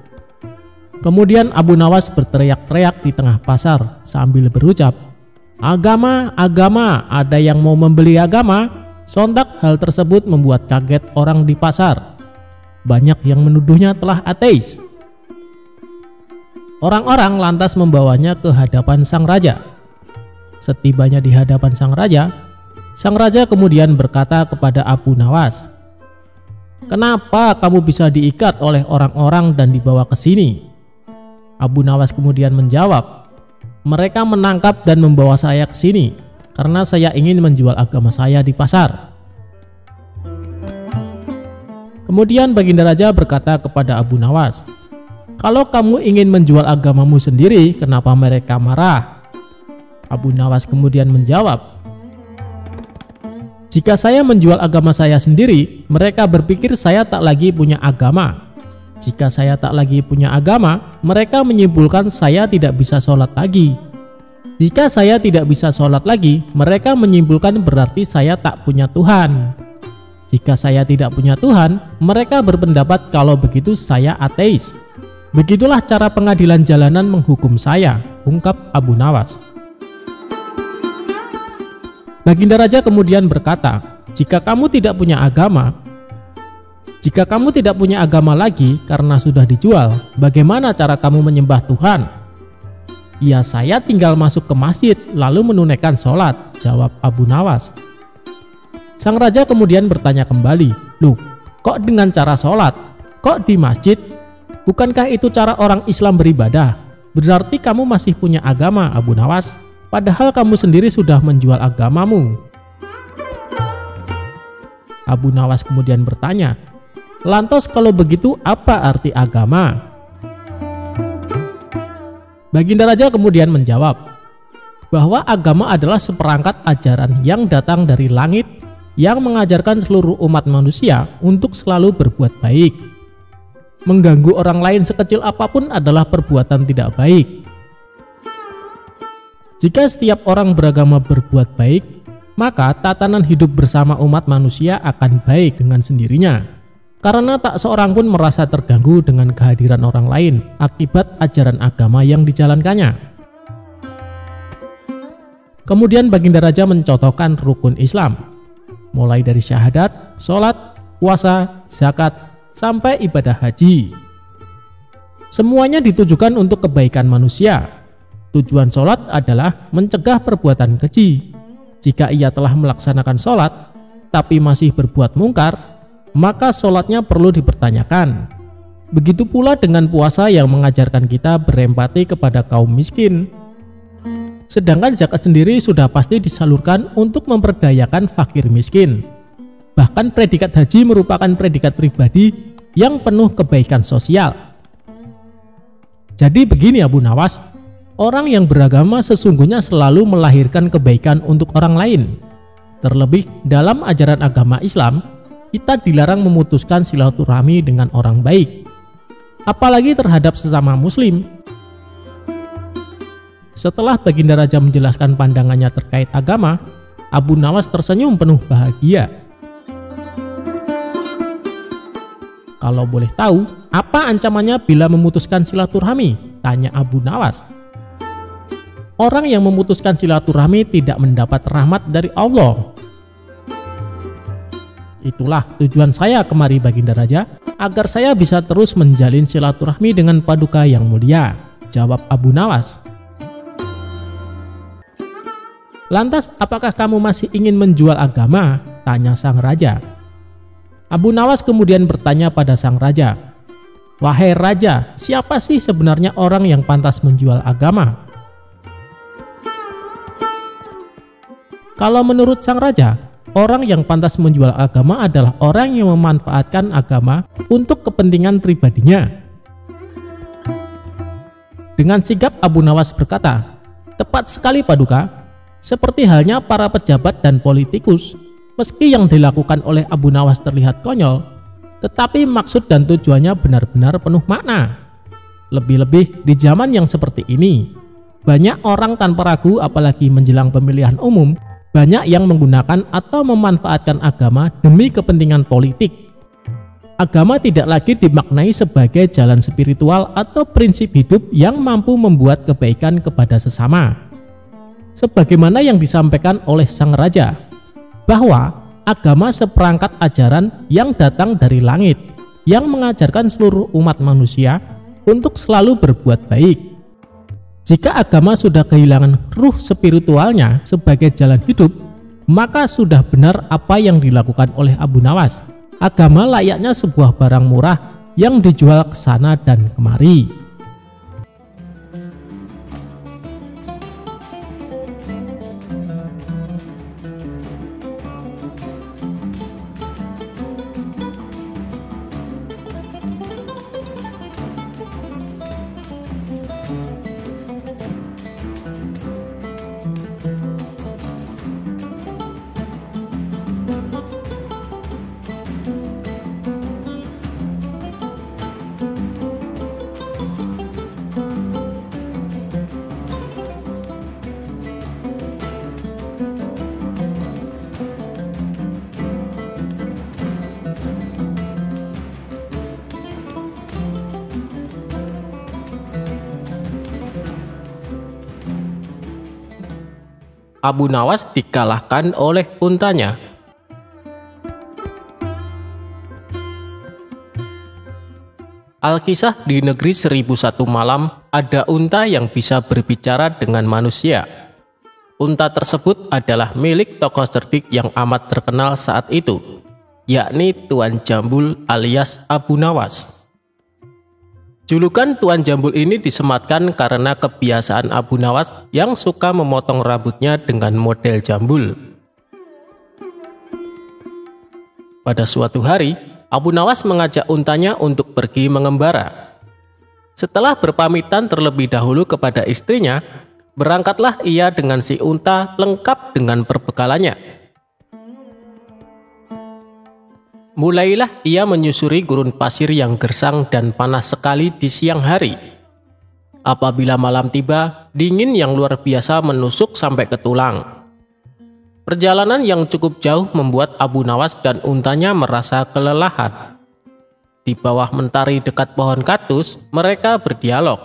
S1: Kemudian Abu Nawas berteriak-teriak di tengah pasar sambil berucap, "Agama, agama, ada yang mau membeli agama?" Sontak hal tersebut membuat kaget orang di pasar. Banyak yang menuduhnya telah ateis. Orang-orang lantas membawanya ke hadapan sang raja. Setibanya di hadapan sang raja kemudian berkata kepada Abu Nawas, "Kenapa kamu bisa diikat oleh orang-orang dan dibawa ke sini?" Abu Nawas kemudian menjawab, "Mereka menangkap dan membawa saya ke sini karena saya ingin menjual agama saya di pasar." Kemudian Baginda Raja berkata kepada Abu Nawas, "Kalau kamu ingin menjual agamamu sendiri, kenapa mereka marah?" Abu Nawas kemudian menjawab, "Jika saya menjual agama saya sendiri, mereka berpikir saya tak lagi punya agama. Jika saya tak lagi punya agama, mereka menyimpulkan saya tidak bisa sholat lagi. Jika saya tidak bisa sholat lagi, mereka menyimpulkan berarti saya tak punya Tuhan. Jika saya tidak punya Tuhan, mereka berpendapat kalau begitu saya ateis. Begitulah cara pengadilan jalanan menghukum saya, ungkap Abu Nawas. Baginda Raja kemudian berkata, jika kamu tidak punya agama lagi karena sudah dijual, bagaimana cara kamu menyembah Tuhan? Ya, saya tinggal masuk ke masjid lalu menunaikan sholat, jawab Abu Nawas. Sang raja kemudian bertanya kembali, loh, kok dengan cara sholat? Kok di masjid? Bukankah itu cara orang Islam beribadah? Berarti kamu masih punya agama, Abu Nawas, padahal kamu sendiri sudah menjual agamamu. Abu Nawas kemudian bertanya, lantas kalau begitu apa arti agama? Baginda Raja kemudian menjawab bahwa agama adalah seperangkat ajaran yang datang dari langit yang mengajarkan seluruh umat manusia untuk selalu berbuat baik. Mengganggu orang lain sekecil apapun adalah perbuatan tidak baik. Jika setiap orang beragama berbuat baik, maka tatanan hidup bersama umat manusia akan baik dengan sendirinya. Karena tak seorang pun merasa terganggu dengan kehadiran orang lain akibat ajaran agama yang dijalankannya. Kemudian Baginda Raja mencontohkan rukun Islam, mulai dari syahadat, sholat, puasa, zakat, sampai ibadah haji. Semuanya ditujukan untuk kebaikan manusia. Tujuan sholat adalah mencegah perbuatan keji. Jika ia telah melaksanakan sholat, tapi masih berbuat mungkar, maka sholatnya perlu dipertanyakan. Begitu pula dengan puasa yang mengajarkan kita berempati kepada kaum miskin. Sedangkan zakat sendiri sudah pasti disalurkan untuk memperdayakan fakir miskin. Bahkan predikat haji merupakan predikat pribadi yang penuh kebaikan sosial. Jadi begini Abu Nawas, orang yang beragama sesungguhnya selalu melahirkan kebaikan untuk orang lain. Terlebih dalam ajaran agama Islam, kita dilarang memutuskan silaturahmi dengan orang baik, apalagi terhadap sesama muslim. Setelah Baginda Raja menjelaskan pandangannya terkait agama, Abu Nawas tersenyum penuh bahagia. Kalau boleh tahu, apa ancamannya bila memutuskan silaturahmi? Tanya Abu Nawas. Orang yang memutuskan silaturahmi tidak mendapat rahmat dari Allah. Itulah tujuan saya kemari Baginda Raja, agar saya bisa terus menjalin silaturahmi dengan Paduka yang mulia, jawab Abu Nawas. Lantas apakah kamu masih ingin menjual agama? Tanya sang raja. Abu Nawas kemudian bertanya pada sang raja, wahai raja, siapa sih sebenarnya orang yang pantas menjual agama? Kalau menurut sang raja, orang yang pantas menjual agama adalah orang yang memanfaatkan agama untuk kepentingan pribadinya. Dengan sigap Abu Nawas berkata, tepat sekali Paduka, seperti halnya para pejabat dan politikus. Meski yang dilakukan oleh Abu Nawas terlihat konyol, tetapi maksud dan tujuannya benar-benar penuh makna. Lebih-lebih di zaman yang seperti ini, banyak orang tanpa ragu apalagi menjelang pemilihan umum, banyak yang menggunakan atau memanfaatkan agama demi kepentingan politik. Agama tidak lagi dimaknai sebagai jalan spiritual atau prinsip hidup yang mampu membuat kebaikan kepada sesama. Sebagaimana yang disampaikan oleh sang raja, bahwa agama seperangkat ajaran yang datang dari langit, yang mengajarkan seluruh umat manusia untuk selalu berbuat baik. Jika agama sudah kehilangan ruh spiritualnya sebagai jalan hidup, maka sudah benar apa yang dilakukan oleh Abu Nawas. Agama layaknya sebuah barang murah yang dijual ke sana dan kemari. Abu Nawas dikalahkan oleh untanya. Alkisah di negeri 1001 malam, ada unta yang bisa berbicara dengan manusia. Unta tersebut adalah milik tokoh cerdik yang amat terkenal saat itu, yakni Tuan Jambul alias Abu Nawas. Julukan Tuan Jambul ini disematkan karena kebiasaan Abu Nawas yang suka memotong rambutnya dengan model jambul. Pada suatu hari, Abu Nawas mengajak untanya untuk pergi mengembara. Setelah berpamitan terlebih dahulu kepada istrinya, berangkatlah ia dengan si unta lengkap dengan perbekalannya. Mulailah ia menyusuri gurun pasir yang gersang dan panas sekali di siang hari. Apabila malam tiba, dingin yang luar biasa menusuk sampai ke tulang. Perjalanan yang cukup jauh membuat Abu Nawas dan untanya merasa kelelahan. Di bawah mentari dekat pohon kaktus, mereka berdialog.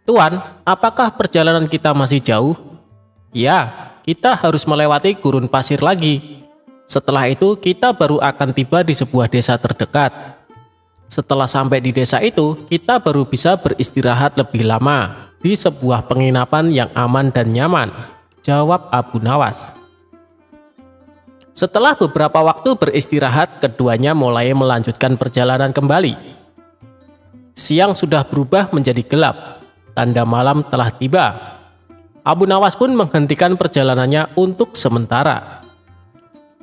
S1: "Tuan, apakah perjalanan kita masih jauh?" "Ya, kita harus melewati gurun pasir lagi. Setelah itu kita baru akan tiba di sebuah desa terdekat. Setelah sampai di desa itu, kita baru bisa beristirahat lebih lama di sebuah penginapan yang aman dan nyaman," jawab Abu Nawas. Setelah beberapa waktu beristirahat, keduanya mulai melanjutkan perjalanan kembali. Siang sudah berubah menjadi gelap, tanda malam telah tiba. Abu Nawas pun menghentikan perjalanannya untuk sementara.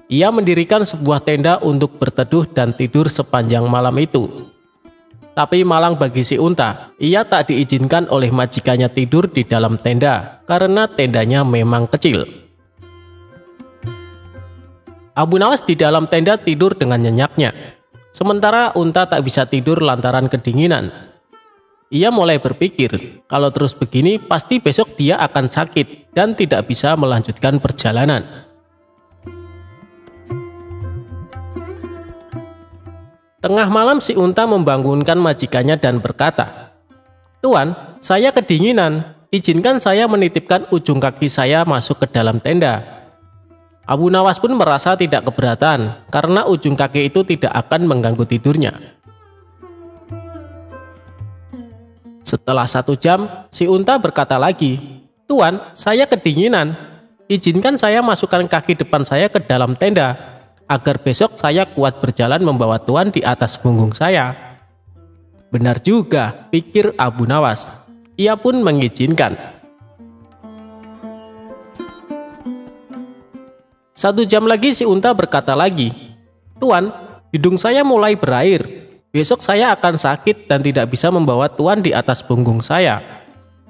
S1: Ia mendirikan sebuah tenda untuk berteduh dan tidur sepanjang malam itu. Tapi malang bagi si unta, ia tak diizinkan oleh majikannya tidur di dalam tenda karena tendanya memang kecil. Abu Nawas di dalam tenda tidur dengan nyenyaknya, sementara unta tak bisa tidur lantaran kedinginan. Ia mulai berpikir, kalau terus begini pasti besok dia akan sakit dan tidak bisa melanjutkan perjalanan. Tengah malam si unta membangunkan majikannya dan berkata, "Tuan, saya kedinginan, izinkan saya menitipkan ujung kaki saya masuk ke dalam tenda." Abu Nawas pun merasa tidak keberatan karena ujung kaki itu tidak akan mengganggu tidurnya. Setelah 1 jam, si unta berkata lagi, "Tuan, saya kedinginan, izinkan saya masukkan kaki depan saya ke dalam tenda, agar besok saya kuat berjalan membawa Tuan di atas punggung saya." Benar juga, pikir Abu Nawas. Ia pun mengizinkan. 1 jam lagi si unta berkata lagi, "Tuan, hidung saya mulai berair. Besok saya akan sakit dan tidak bisa membawa Tuan di atas punggung saya.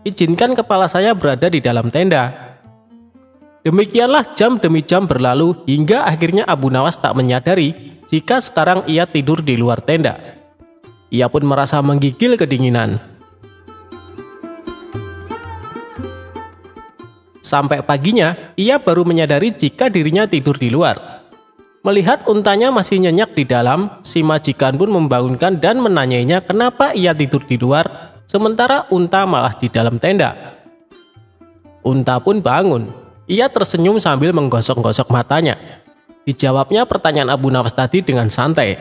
S1: Izinkan kepala saya berada di dalam tenda." Demikianlah jam demi jam berlalu hingga akhirnya Abu Nawas tak menyadari jika sekarang ia tidur di luar tenda. Ia pun merasa menggigil kedinginan. Sampai paginya, ia baru menyadari jika dirinya tidur di luar. Melihat untanya masih nyenyak di dalam, si majikan pun membangunkan dan menanyainya kenapa ia tidur di luar, sementara unta malah di dalam tenda. Unta pun bangun. Ia tersenyum sambil menggosok-gosok matanya. Dijawabnya pertanyaan Abu Nawas tadi dengan santai.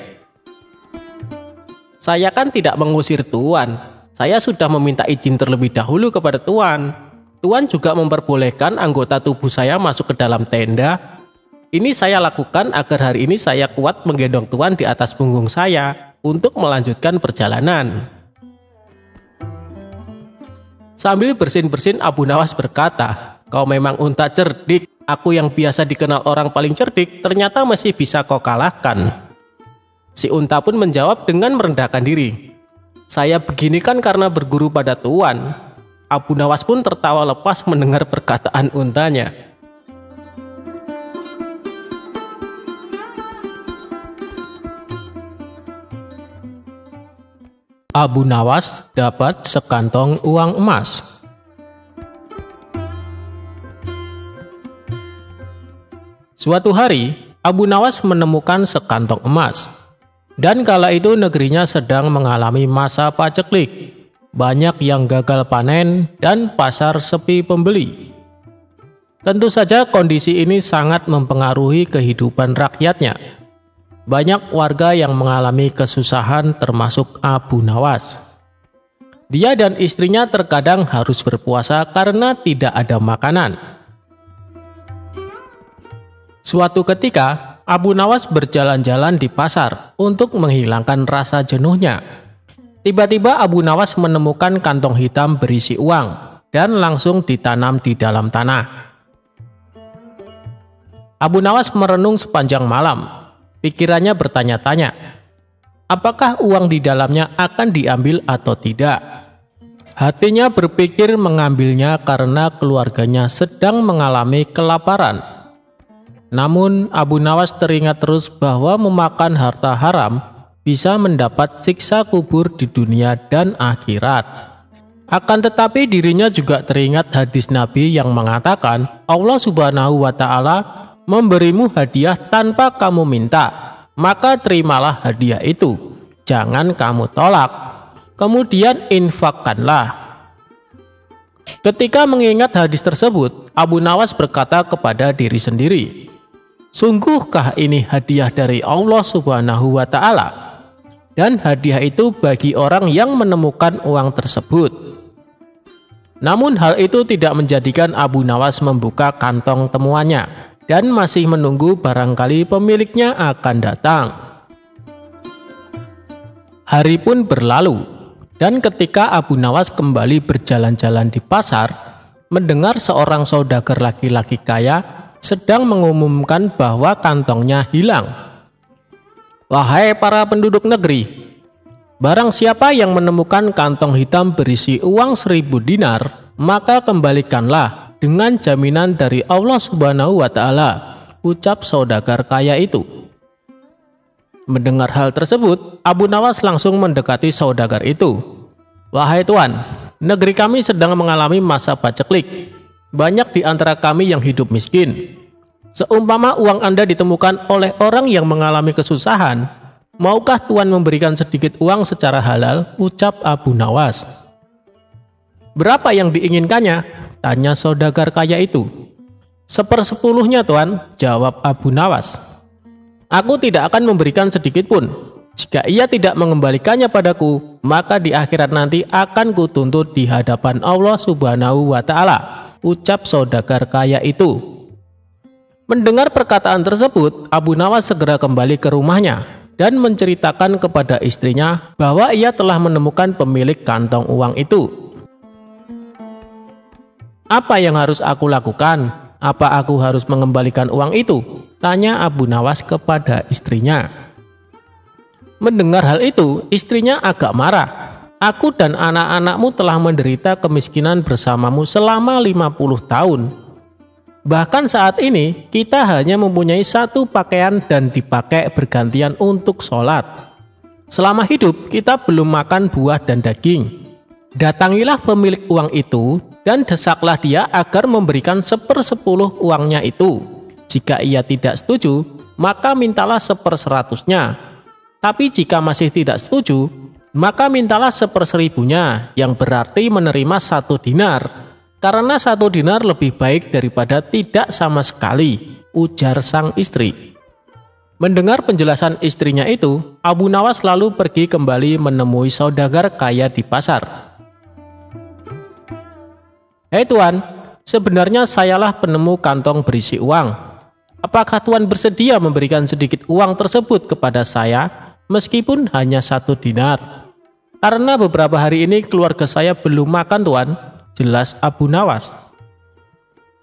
S1: "Saya kan tidak mengusir Tuan. Saya sudah meminta izin terlebih dahulu kepada Tuan. Tuan juga memperbolehkan anggota tubuh saya masuk ke dalam tenda. Ini saya lakukan agar hari ini saya kuat menggendong Tuan di atas punggung saya untuk melanjutkan perjalanan." Sambil bersin-bersin Abu Nawas berkata, "Kau memang unta cerdik. Aku yang biasa dikenal orang paling cerdik, ternyata masih bisa kau kalahkan." Si unta pun menjawab dengan merendahkan diri, "Saya begini kan karena berguru pada Tuan." Abu Nawas pun tertawa lepas mendengar perkataan untanya. Abu Nawas dapat sekantong uang emas. Suatu hari, Abu Nawas menemukan sekantong emas. Dan kala itu negerinya sedang mengalami masa paceklik. banyak yang gagal panen, dan pasar sepi pembeli. Tentu saja kondisi ini sangat mempengaruhi kehidupan rakyatnya. Banyak warga yang mengalami kesusahan termasuk Abu Nawas. Dia dan istrinya terkadang harus berpuasa karena tidak ada makanan. Suatu ketika, Abu Nawas berjalan-jalan di pasar untuk menghilangkan rasa jenuhnya. Tiba-tiba Abu Nawas menemukan kantong hitam berisi uang dan langsung ditanam di dalam tanah. Abu Nawas merenung sepanjang malam. Pikirannya bertanya-tanya, apakah uang di dalamnya akan diambil atau tidak? Hatinya berpikir mengambilnya karena keluarganya sedang mengalami kelaparan. Namun Abu Nawas teringat terus bahwa memakan harta haram bisa mendapat siksa kubur di dunia dan akhirat. Akan tetapi dirinya juga teringat hadis Nabi yang mengatakan Allah Subhanahu wa Ta'ala memberimu hadiah tanpa kamu minta, maka terimalah hadiah itu, jangan kamu tolak, kemudian infakkanlah. Ketika mengingat hadis tersebut, Abu Nawas berkata kepada diri sendiri, sungguhkah ini hadiah dari Allah Subhanahu wa Ta'ala? Dan hadiah itu bagi orang yang menemukan uang tersebut. Namun hal itu tidak menjadikan Abu Nawas membuka kantong temuannya dan masih menunggu barangkali pemiliknya akan datang. Hari pun berlalu, dan ketika Abu Nawas kembali berjalan-jalan di pasar, mendengar seorang saudagar laki-laki kaya sedang mengumumkan bahwa kantongnya hilang. Wahai para penduduk negeri, barang siapa yang menemukan kantong hitam berisi uang 1000 dinar, maka kembalikanlah dengan jaminan dari Allah Subhanahu wa Ta'ala, ucap saudagar kaya itu. Mendengar hal tersebut, Abu Nawas langsung mendekati saudagar itu. Wahai tuan, negeri kami sedang mengalami masa paceklik. Banyak di antara kami yang hidup miskin. Seumpama uang Anda ditemukan oleh orang yang mengalami kesusahan, maukah tuan memberikan sedikit uang secara halal, ucap Abu Nawas. Berapa yang diinginkannya? Tanya saudagar kaya itu. 1/10-nya tuan, jawab Abu Nawas. Aku tidak akan memberikan sedikit pun. Jika ia tidak mengembalikannya padaku, maka di akhirat nanti akan kutuntut di hadapan Allah Subhanahu wa Ta'ala, ucap saudagar kaya itu. Mendengar perkataan tersebut, Abu Nawas segera kembali ke rumahnya dan menceritakan kepada istrinya bahwa ia telah menemukan pemilik kantong uang itu. Apa yang harus aku lakukan? Apa aku harus mengembalikan uang itu? Tanya Abu Nawas kepada istrinya. Mendengar hal itu, istrinya agak marah. Aku dan anak-anakmu telah menderita kemiskinan bersamamu selama 50 tahun. Bahkan saat ini kita hanya mempunyai satu pakaian dan dipakai bergantian untuk sholat. Selama hidup kita belum makan buah dan daging. Datangilah pemilik uang itu dan desaklah dia agar memberikan 1/10 uangnya itu. Jika ia tidak setuju, maka mintalah 1/100-nya. Tapi jika masih tidak setuju, maka mintalah 1/1000-nya, yang berarti menerima 1 dinar. Karena 1 dinar lebih baik daripada tidak sama sekali, ujar sang istri. Mendengar penjelasan istrinya itu, Abu Nawas lalu pergi kembali menemui saudagar kaya di pasar. Hei tuan, sebenarnya sayalah penemu kantong berisi uang. Apakah tuan bersedia memberikan sedikit uang tersebut kepada saya, meskipun hanya 1 dinar? Karena beberapa hari ini keluarga saya belum makan tuan, jelas Abu Nawas.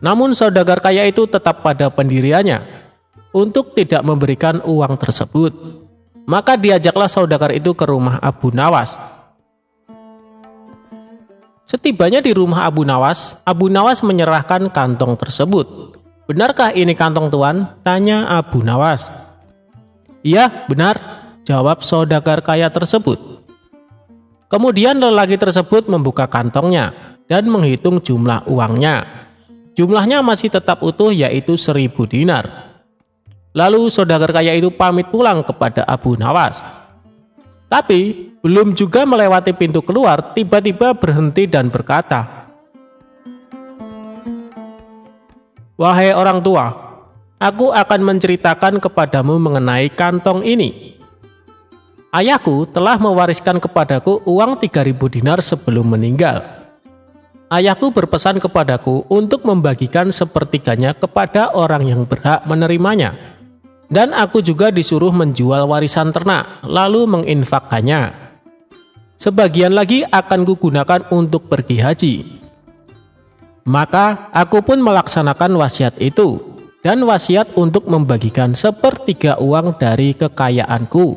S1: Namun saudagar kaya itu tetap pada pendiriannya untuk tidak memberikan uang tersebut. Maka diajaklah saudagar itu ke rumah Abu Nawas. Setibanya di rumah Abu Nawas menyerahkan kantong tersebut. Benarkah ini kantong tuan? Tanya Abu Nawas. Iya, benar, jawab saudagar kaya tersebut. Kemudian lelaki tersebut membuka kantongnya dan menghitung jumlah uangnya. Jumlahnya masih tetap utuh, yaitu 1000 dinar. Lalu saudagar kaya itu pamit pulang kepada Abu Nawas. Tapi belum juga melewati pintu keluar, tiba-tiba berhenti dan berkata, "Wahai orang tua, aku akan menceritakan kepadamu mengenai kantong ini. Ayahku telah mewariskan kepadaku uang 3.000 dinar sebelum meninggal. Ayahku berpesan kepadaku untuk membagikan sepertiganya kepada orang yang berhak menerimanya. Dan aku juga disuruh menjual warisan ternak, lalu menginfakkannya. Sebagian lagi akan kugunakan untuk pergi haji. Maka aku pun melaksanakan wasiat itu, dan wasiat untuk membagikan sepertiga uang dari kekayaanku.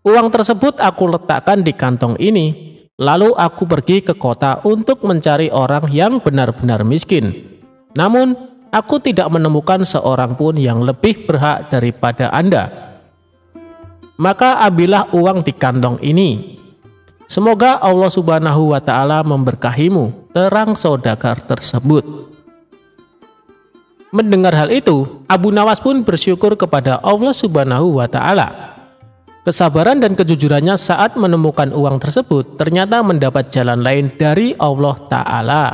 S1: Uang tersebut aku letakkan di kantong ini, lalu aku pergi ke kota untuk mencari orang yang benar-benar miskin. Namun, aku tidak menemukan seorang pun yang lebih berhak daripada Anda. Maka ambillah uang di kantong ini. Semoga Allah Subhanahu wa Ta'ala memberkahimu," terang saudagar tersebut. Mendengar hal itu, Abu Nawas pun bersyukur kepada Allah Subhanahu wa Ta'ala. Kesabaran dan kejujurannya saat menemukan uang tersebut ternyata mendapat jalan lain dari Allah Ta'ala.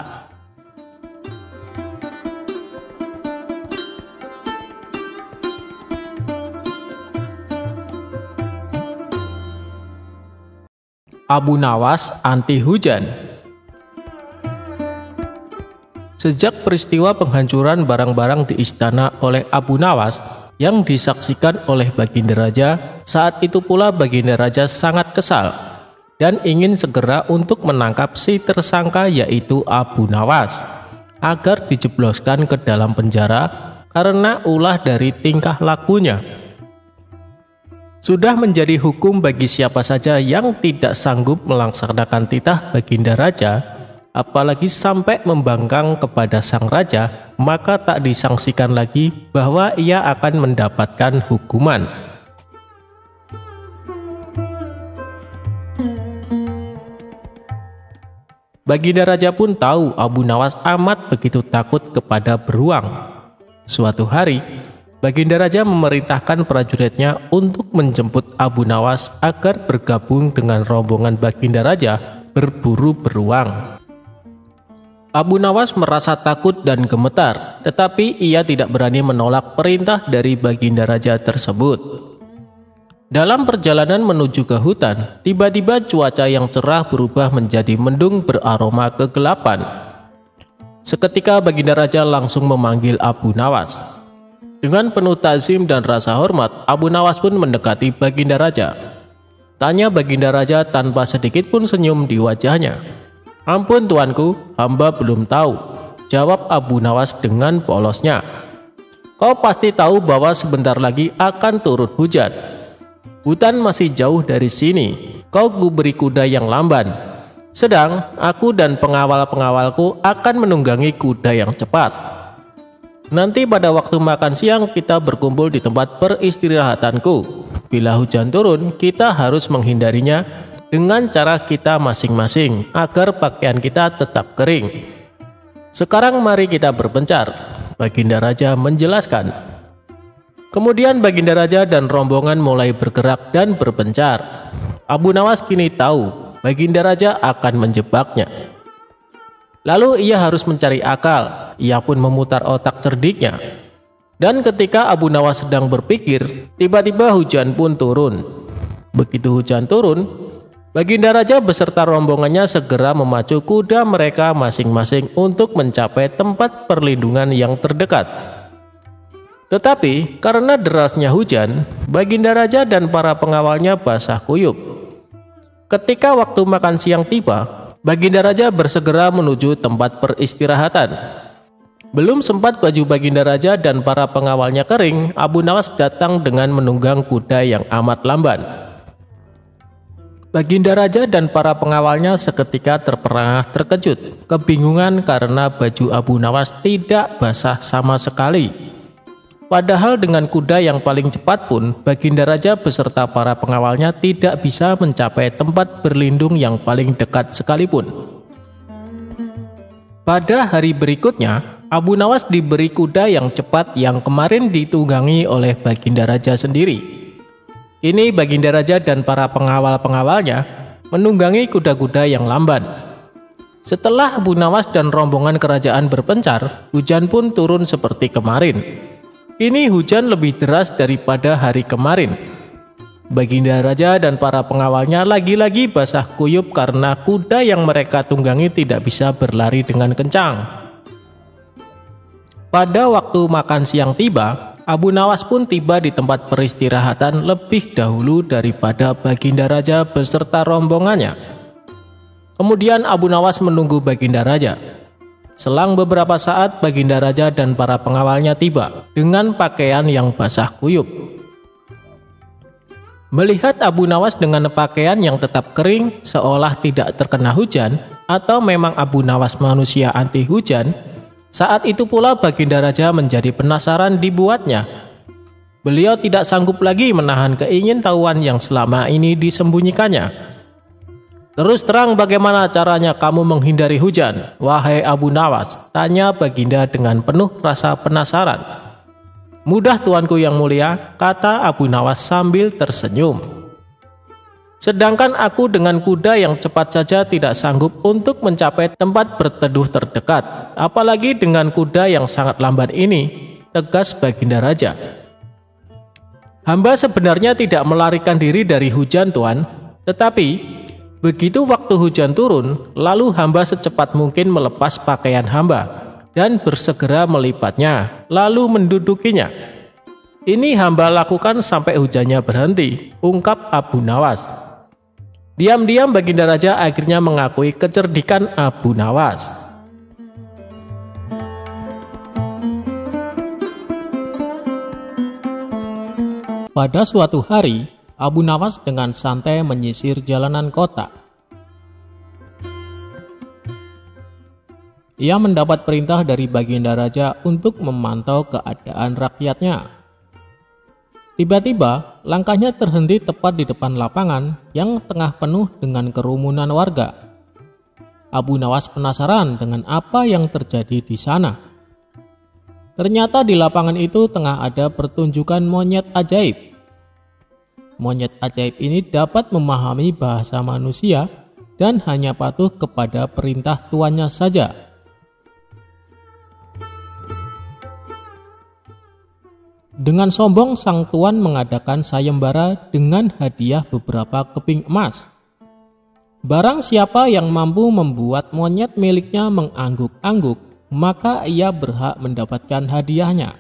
S1: Abu Nawas anti hujan. Sejak peristiwa penghancuran barang-barang di istana oleh Abu Nawas yang disaksikan oleh Baginda Raja, saat itu pula Baginda Raja sangat kesal dan ingin segera untuk menangkap si tersangka yaitu Abu Nawas agar dijebloskan ke dalam penjara karena ulah dari tingkah lakunya. Sudah menjadi hukum bagi siapa saja yang tidak sanggup melaksanakan titah Baginda Raja, apalagi sampai membangkang kepada sang raja, maka tak disangsikan lagi bahwa ia akan mendapatkan hukuman. Baginda Raja pun tahu Abu Nawas amat begitu takut kepada beruang. Suatu hari, Baginda Raja memerintahkan prajuritnya untuk menjemput Abu Nawas agar bergabung dengan rombongan Baginda Raja berburu beruang. Abu Nawas merasa takut dan gemetar, tetapi ia tidak berani menolak perintah dari Baginda Raja tersebut. Dalam perjalanan menuju ke hutan, tiba-tiba cuaca yang cerah berubah menjadi mendung beraroma kegelapan. Seketika Baginda Raja langsung memanggil Abu Nawas. Dengan penuh ta'zim dan rasa hormat, Abu Nawas pun mendekati Baginda Raja. Tanya Baginda Raja tanpa sedikit pun senyum di wajahnya. "Ampun tuanku, hamba belum tahu," jawab Abu Nawas dengan polosnya. "Kau pasti tahu bahwa sebentar lagi akan turun hujan. Hutan masih jauh dari sini, kau kuberi kuda yang lamban. Sedang aku dan pengawal-pengawalku akan menunggangi kuda yang cepat. Nanti pada waktu makan siang kita berkumpul di tempat peristirahatanku. Bila hujan turun, kita harus menghindarinya dengan cara kita masing-masing agar pakaian kita tetap kering. Sekarang mari kita berpencar," Baginda Raja menjelaskan. Kemudian Baginda Raja dan rombongan mulai bergerak dan berpencar. Abu Nawas kini tahu Baginda Raja akan menjebaknya. Lalu ia harus mencari akal, ia pun memutar otak cerdiknya. Dan ketika Abu Nawas sedang berpikir, tiba-tiba hujan pun turun. Begitu hujan turun, Baginda Raja beserta rombongannya segera memacu kuda mereka masing-masing untuk mencapai tempat perlindungan yang terdekat. Tetapi karena derasnya hujan, Baginda Raja dan para pengawalnya basah kuyup. Ketika waktu makan siang tiba, Baginda Raja bersegera menuju tempat peristirahatan. Belum sempat baju Baginda Raja dan para pengawalnya kering, Abu Nawas datang dengan menunggang kuda yang amat lamban. Baginda Raja dan para pengawalnya seketika terperangah terkejut, kebingungan karena baju Abu Nawas tidak basah sama sekali. Padahal dengan kuda yang paling cepat pun, Baginda Raja beserta para pengawalnya tidak bisa mencapai tempat berlindung yang paling dekat sekalipun. Pada hari berikutnya, Abu Nawas diberi kuda yang cepat yang kemarin ditunggangi oleh Baginda Raja sendiri. Kini Baginda Raja dan para pengawal-pengawalnya menunggangi kuda-kuda yang lamban. Setelah Abu Nawas dan rombongan kerajaan berpencar, hujan pun turun seperti kemarin. Kini hujan lebih deras daripada hari kemarin. Baginda Raja dan para pengawalnya lagi-lagi basah kuyup karena kuda yang mereka tunggangi tidak bisa berlari dengan kencang. Pada waktu makan siang tiba, Abu Nawas pun tiba di tempat peristirahatan lebih dahulu daripada Baginda Raja beserta rombongannya. Kemudian Abu Nawas menunggu Baginda Raja. Selang beberapa saat, Baginda Raja dan para pengawalnya tiba dengan pakaian yang basah kuyup. Melihat Abu Nawas dengan pakaian yang tetap kering seolah tidak terkena hujan, atau memang Abu Nawas manusia anti hujan, saat itu pula Baginda Raja menjadi penasaran dibuatnya. Beliau tidak sanggup lagi menahan keingintahuan yang selama ini disembunyikannya. "Terus terang, bagaimana caranya kamu menghindari hujan, wahai Abu Nawas?" tanya Baginda dengan penuh rasa penasaran. "Mudah tuanku yang mulia," kata Abu Nawas sambil tersenyum. "Sedangkan aku dengan kuda yang cepat saja tidak sanggup untuk mencapai tempat berteduh terdekat, apalagi dengan kuda yang sangat lamban ini," tegas Baginda Raja. "Hamba sebenarnya tidak melarikan diri dari hujan, Tuan. Tetapi begitu waktu hujan turun, lalu hamba secepat mungkin melepas pakaian hamba dan bersegera melipatnya, lalu mendudukinya. Ini hamba lakukan sampai hujannya berhenti," ungkap Abu Nawas. Diam-diam Baginda Raja akhirnya mengakui kecerdikan Abu Nawas. Pada suatu hari, Abu Nawas dengan santai menyisir jalanan kota. Ia mendapat perintah dari Baginda Raja untuk memantau keadaan rakyatnya. Tiba-tiba, langkahnya terhenti tepat di depan lapangan yang tengah penuh dengan kerumunan warga. Abu Nawas penasaran dengan apa yang terjadi di sana. Ternyata di lapangan itu tengah ada pertunjukan monyet ajaib. Monyet ajaib ini dapat memahami bahasa manusia dan hanya patuh kepada perintah tuannya saja. Dengan sombong, sang tuan mengadakan sayembara dengan hadiah beberapa keping emas. Barang siapa yang mampu membuat monyet miliknya mengangguk-angguk, maka ia berhak mendapatkan hadiahnya.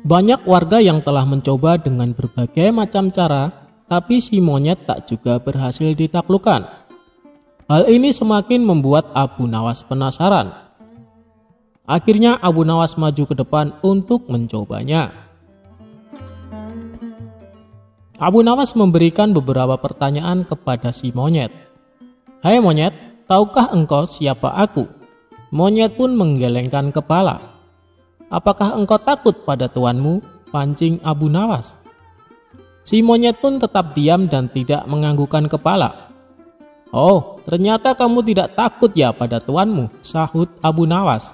S1: Banyak warga yang telah mencoba dengan berbagai macam cara, tapi si monyet tak juga berhasil ditaklukkan. Hal ini semakin membuat Abu Nawas penasaran. Akhirnya Abu Nawas maju ke depan untuk mencobanya. Abu Nawas memberikan beberapa pertanyaan kepada si monyet. "Hai monyet, tahukah engkau siapa aku?" Monyet pun menggelengkan kepala. "Apakah engkau takut pada tuanmu?" pancing Abu Nawas. Si monyet pun tetap diam dan tidak menganggukkan kepala. "Oh, ternyata kamu tidak takut ya pada tuanmu," sahut Abu Nawas.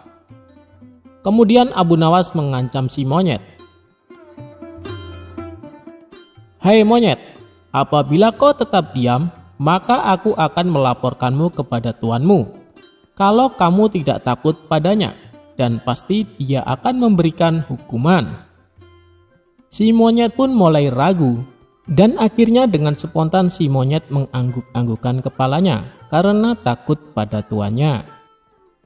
S1: Kemudian Abu Nawas mengancam si monyet. "Hai monyet, apabila kau tetap diam, maka aku akan melaporkanmu kepada tuanmu. Kalau kamu tidak takut padanya, dan pasti dia akan memberikan hukuman." Si monyet pun mulai ragu, dan akhirnya dengan spontan si monyet mengangguk-anggukkan kepalanya karena takut pada tuannya.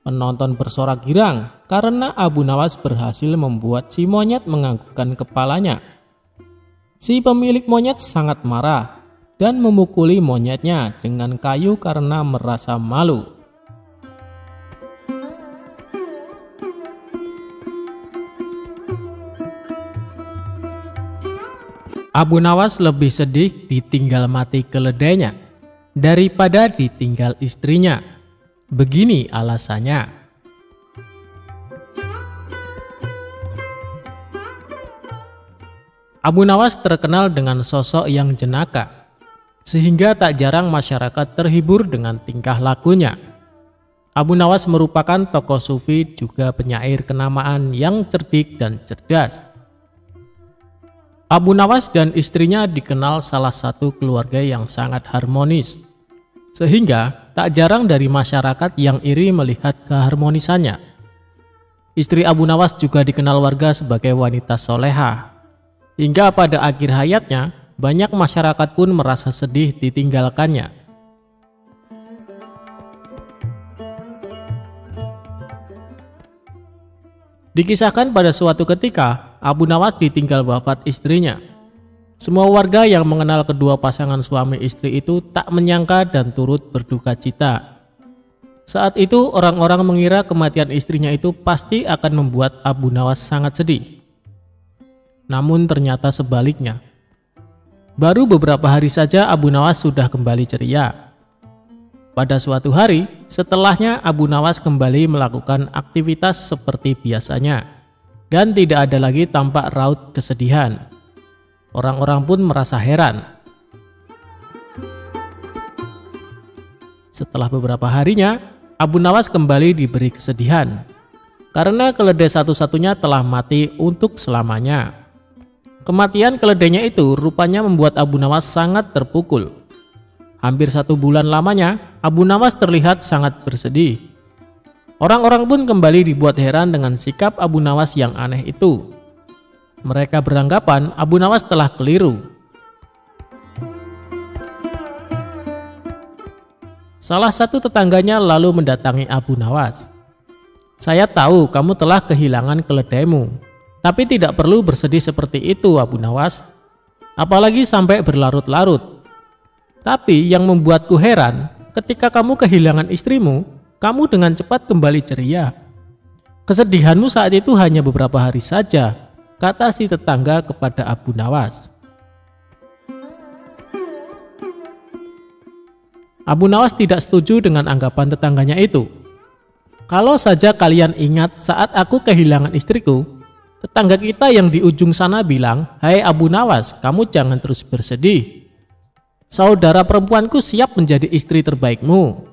S1: Penonton bersorak girang karena Abu Nawas berhasil membuat si monyet menganggukkan kepalanya. Si pemilik monyet sangat marah dan memukuli monyetnya dengan kayu karena merasa malu. Abu Nawas lebih sedih ditinggal mati keledainya daripada ditinggal istrinya. Begini alasannya. Abu Nawas terkenal dengan sosok yang jenaka, sehingga tak jarang masyarakat terhibur dengan tingkah lakunya. Abu Nawas merupakan tokoh sufi juga penyair kenamaan yang cerdik dan cerdas. Abu Nawas dan istrinya dikenal salah satu keluarga yang sangat harmonis, sehingga tak jarang dari masyarakat yang iri melihat keharmonisannya. Istri Abu Nawas juga dikenal warga sebagai wanita soleha, hingga pada akhir hayatnya banyak masyarakat pun merasa sedih ditinggalkannya. Dikisahkan pada suatu ketika, Abu Nawas ditinggal wafat istrinya. Semua warga yang mengenal kedua pasangan suami istri itu tak menyangka dan turut berduka cita. Saat itu orang-orang mengira kematian istrinya itu pasti akan membuat Abu Nawas sangat sedih. Namun ternyata sebaliknya. Baru beberapa hari saja Abu Nawas sudah kembali ceria. Pada suatu hari, setelahnya Abu Nawas kembali melakukan aktivitas seperti biasanya, dan tidak ada lagi tampak raut kesedihan. Orang-orang pun merasa heran. Setelah beberapa harinya, Abu Nawas kembali diberi kesedihan, karena keledai satu-satunya telah mati untuk selamanya. Kematian keledainya itu rupanya membuat Abu Nawas sangat terpukul. Hampir 1 bulan lamanya, Abu Nawas terlihat sangat bersedih. Orang-orang pun kembali dibuat heran dengan sikap Abu Nawas yang aneh itu. Mereka beranggapan Abu Nawas telah keliru. Salah satu tetangganya lalu mendatangi Abu Nawas. "Saya tahu kamu telah kehilangan keledaimu, tapi tidak perlu bersedih seperti itu, Abu Nawas. Apalagi sampai berlarut-larut. Tapi yang membuatku heran, ketika kamu kehilangan istrimu, kamu dengan cepat kembali ceria. Kesedihanmu saat itu hanya beberapa hari saja," kata si tetangga kepada Abu Nawas. Abu Nawas tidak setuju dengan anggapan tetangganya itu. "Kalau saja kalian ingat saat aku kehilangan istriku, tetangga kita yang di ujung sana bilang, 'Hai Abu Nawas, kamu jangan terus bersedih. Saudara perempuanku siap menjadi istri terbaikmu.'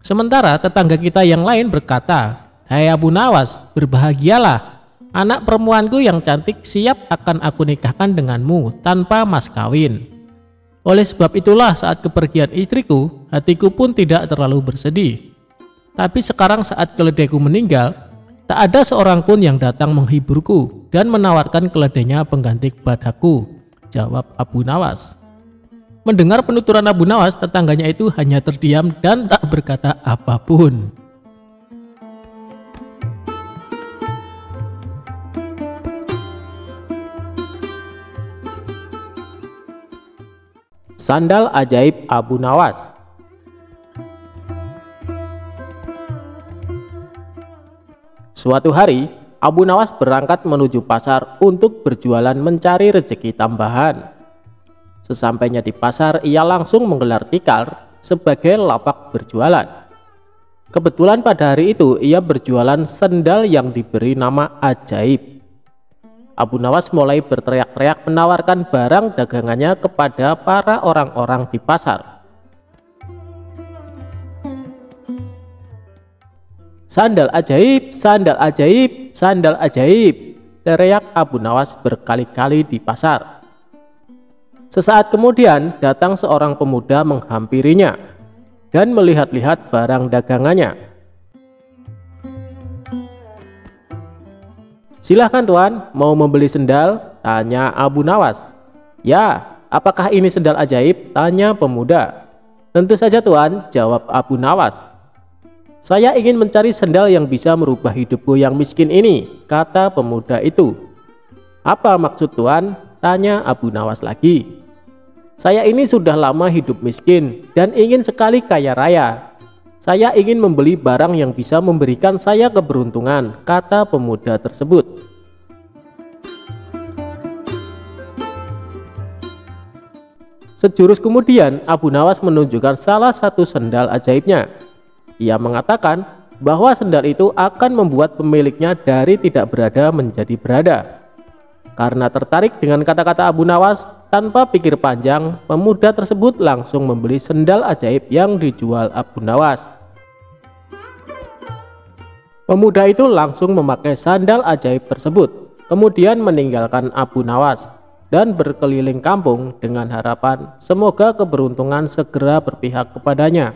S1: Sementara tetangga kita yang lain berkata, 'Hai Abu Nawas, berbahagialah. Anak perempuanku yang cantik siap akan aku nikahkan denganmu tanpa mas kawin. Oleh sebab itulah saat kepergian istriku, hatiku pun tidak terlalu bersedih. Tapi sekarang saat keledaiku meninggal, tak ada seorang pun yang datang menghiburku dan menawarkan keledainya pengganti kepadaku," jawab Abu Nawas. Mendengar penuturan Abu Nawas, tetangganya itu hanya terdiam dan tak berkata apapun. Sandal ajaib Abu Nawas. Suatu hari, Abu Nawas berangkat menuju pasar untuk berjualan mencari rezeki tambahan. Sesampainya di pasar, ia langsung menggelar tikar sebagai lapak berjualan. Kebetulan pada hari itu ia berjualan sendal yang diberi nama ajaib. Abu Nawas mulai berteriak-teriak menawarkan barang dagangannya kepada para orang-orang di pasar. "Sandal ajaib, sandal ajaib, sandal ajaib," teriak Abu Nawas berkali-kali di pasar. Sesaat kemudian datang seorang pemuda menghampirinya dan melihat-lihat barang dagangannya. "Silahkan tuan, mau membeli sendal?" tanya Abu Nawas. "Ya, apakah ini sendal ajaib?" tanya pemuda. "Tentu saja tuan," jawab Abu Nawas. "Saya ingin mencari sendal yang bisa merubah hidupku yang miskin ini," kata pemuda itu. "Apa maksud tuan?" tanya Abu Nawas lagi. "Saya ini sudah lama hidup miskin dan ingin sekali kaya raya. Saya ingin membeli barang yang bisa memberikan saya keberuntungan," kata pemuda tersebut. Sejurus kemudian, Abu Nawas menunjukkan salah satu sendal ajaibnya. Ia mengatakan bahwa sendal itu akan membuat pemiliknya dari tidak berada menjadi berada. Karena tertarik dengan kata-kata Abu Nawas, tanpa pikir panjang, pemuda tersebut langsung membeli sendal ajaib yang dijual Abu Nawas. Pemuda itu langsung memakai sandal ajaib tersebut, kemudian meninggalkan Abu Nawas dan berkeliling kampung dengan harapan semoga keberuntungan segera berpihak kepadanya.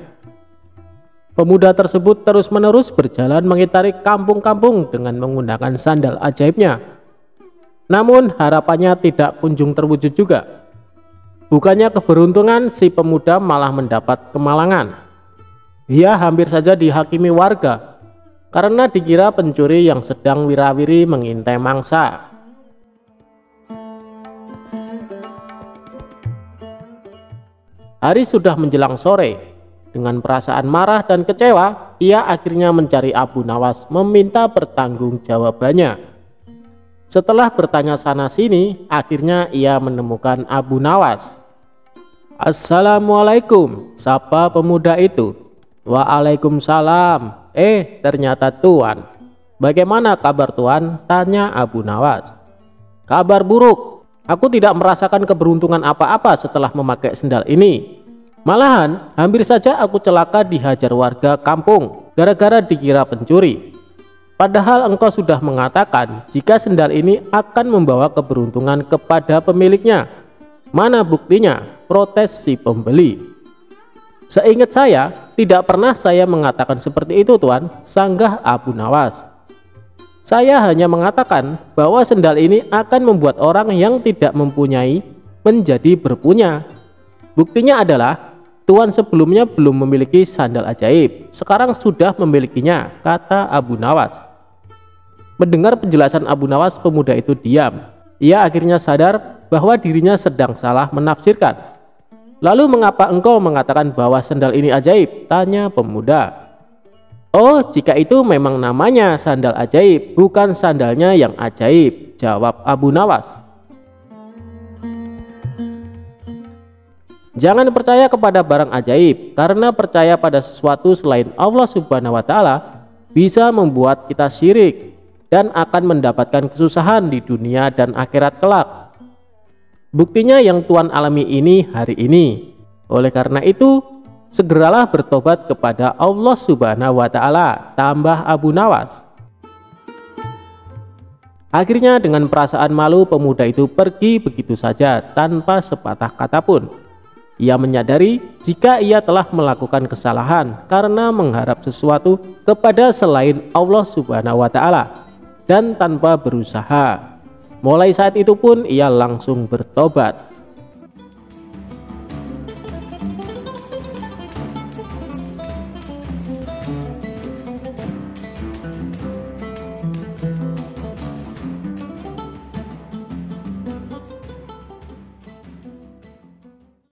S1: Pemuda tersebut terus-menerus berjalan mengitari kampung-kampung dengan menggunakan sandal ajaibnya. Namun harapannya tidak kunjung terwujud juga. Bukannya keberuntungan, si pemuda malah mendapat kemalangan. Ia hampir saja dihakimi warga karena dikira pencuri yang sedang wirawiri mengintai mangsa. Hari sudah menjelang sore. Dengan perasaan marah dan kecewa, ia akhirnya mencari Abu Nawas meminta pertanggungjawabannya. Setelah bertanya sana-sini, akhirnya ia menemukan Abu Nawas. "Assalamualaikum," sapa pemuda itu. "Waalaikumsalam. Ternyata Tuan. Bagaimana kabar Tuan?" tanya Abu Nawas. "Kabar buruk. Aku tidak merasakan keberuntungan apa-apa setelah memakai sendal ini. Malahan hampir saja aku celaka dihajar warga kampung gara-gara dikira pencuri. Padahal engkau sudah mengatakan jika sendal ini akan membawa keberuntungan kepada pemiliknya. Mana buktinya?" protes si pembeli. "Seingat saya, tidak pernah saya mengatakan seperti itu Tuan," sanggah Abu Nawas. "Saya hanya mengatakan bahwa sendal ini akan membuat orang yang tidak mempunyai menjadi berpunya. Buktinya adalah Tuan sebelumnya belum memiliki sandal ajaib, sekarang sudah memilikinya," kata Abu Nawas. Mendengar penjelasan Abu Nawas, pemuda itu diam. Ia akhirnya sadar bahwa dirinya sedang salah menafsirkan. "Lalu mengapa engkau mengatakan bahwa sandal ini ajaib?" tanya pemuda. "Oh, jika itu memang namanya sandal ajaib, bukan sandalnya yang ajaib," jawab Abu Nawas. Jangan percaya kepada barang ajaib, karena percaya pada sesuatu selain Allah Subhanahu wa Ta'ala bisa membuat kita syirik dan akan mendapatkan kesusahan di dunia dan akhirat kelak. Buktinya yang Tuan alami ini hari ini. Oleh karena itu, segeralah bertobat kepada Allah Subhanahu wa Ta'ala, tambah Abu Nawas. Akhirnya dengan perasaan malu, pemuda itu pergi begitu saja tanpa sepatah kata pun. Ia menyadari jika ia telah melakukan kesalahan karena mengharap sesuatu kepada selain Allah Subhanahu wa Ta'ala dan tanpa berusaha. Mulai saat itu pun ia langsung bertobat.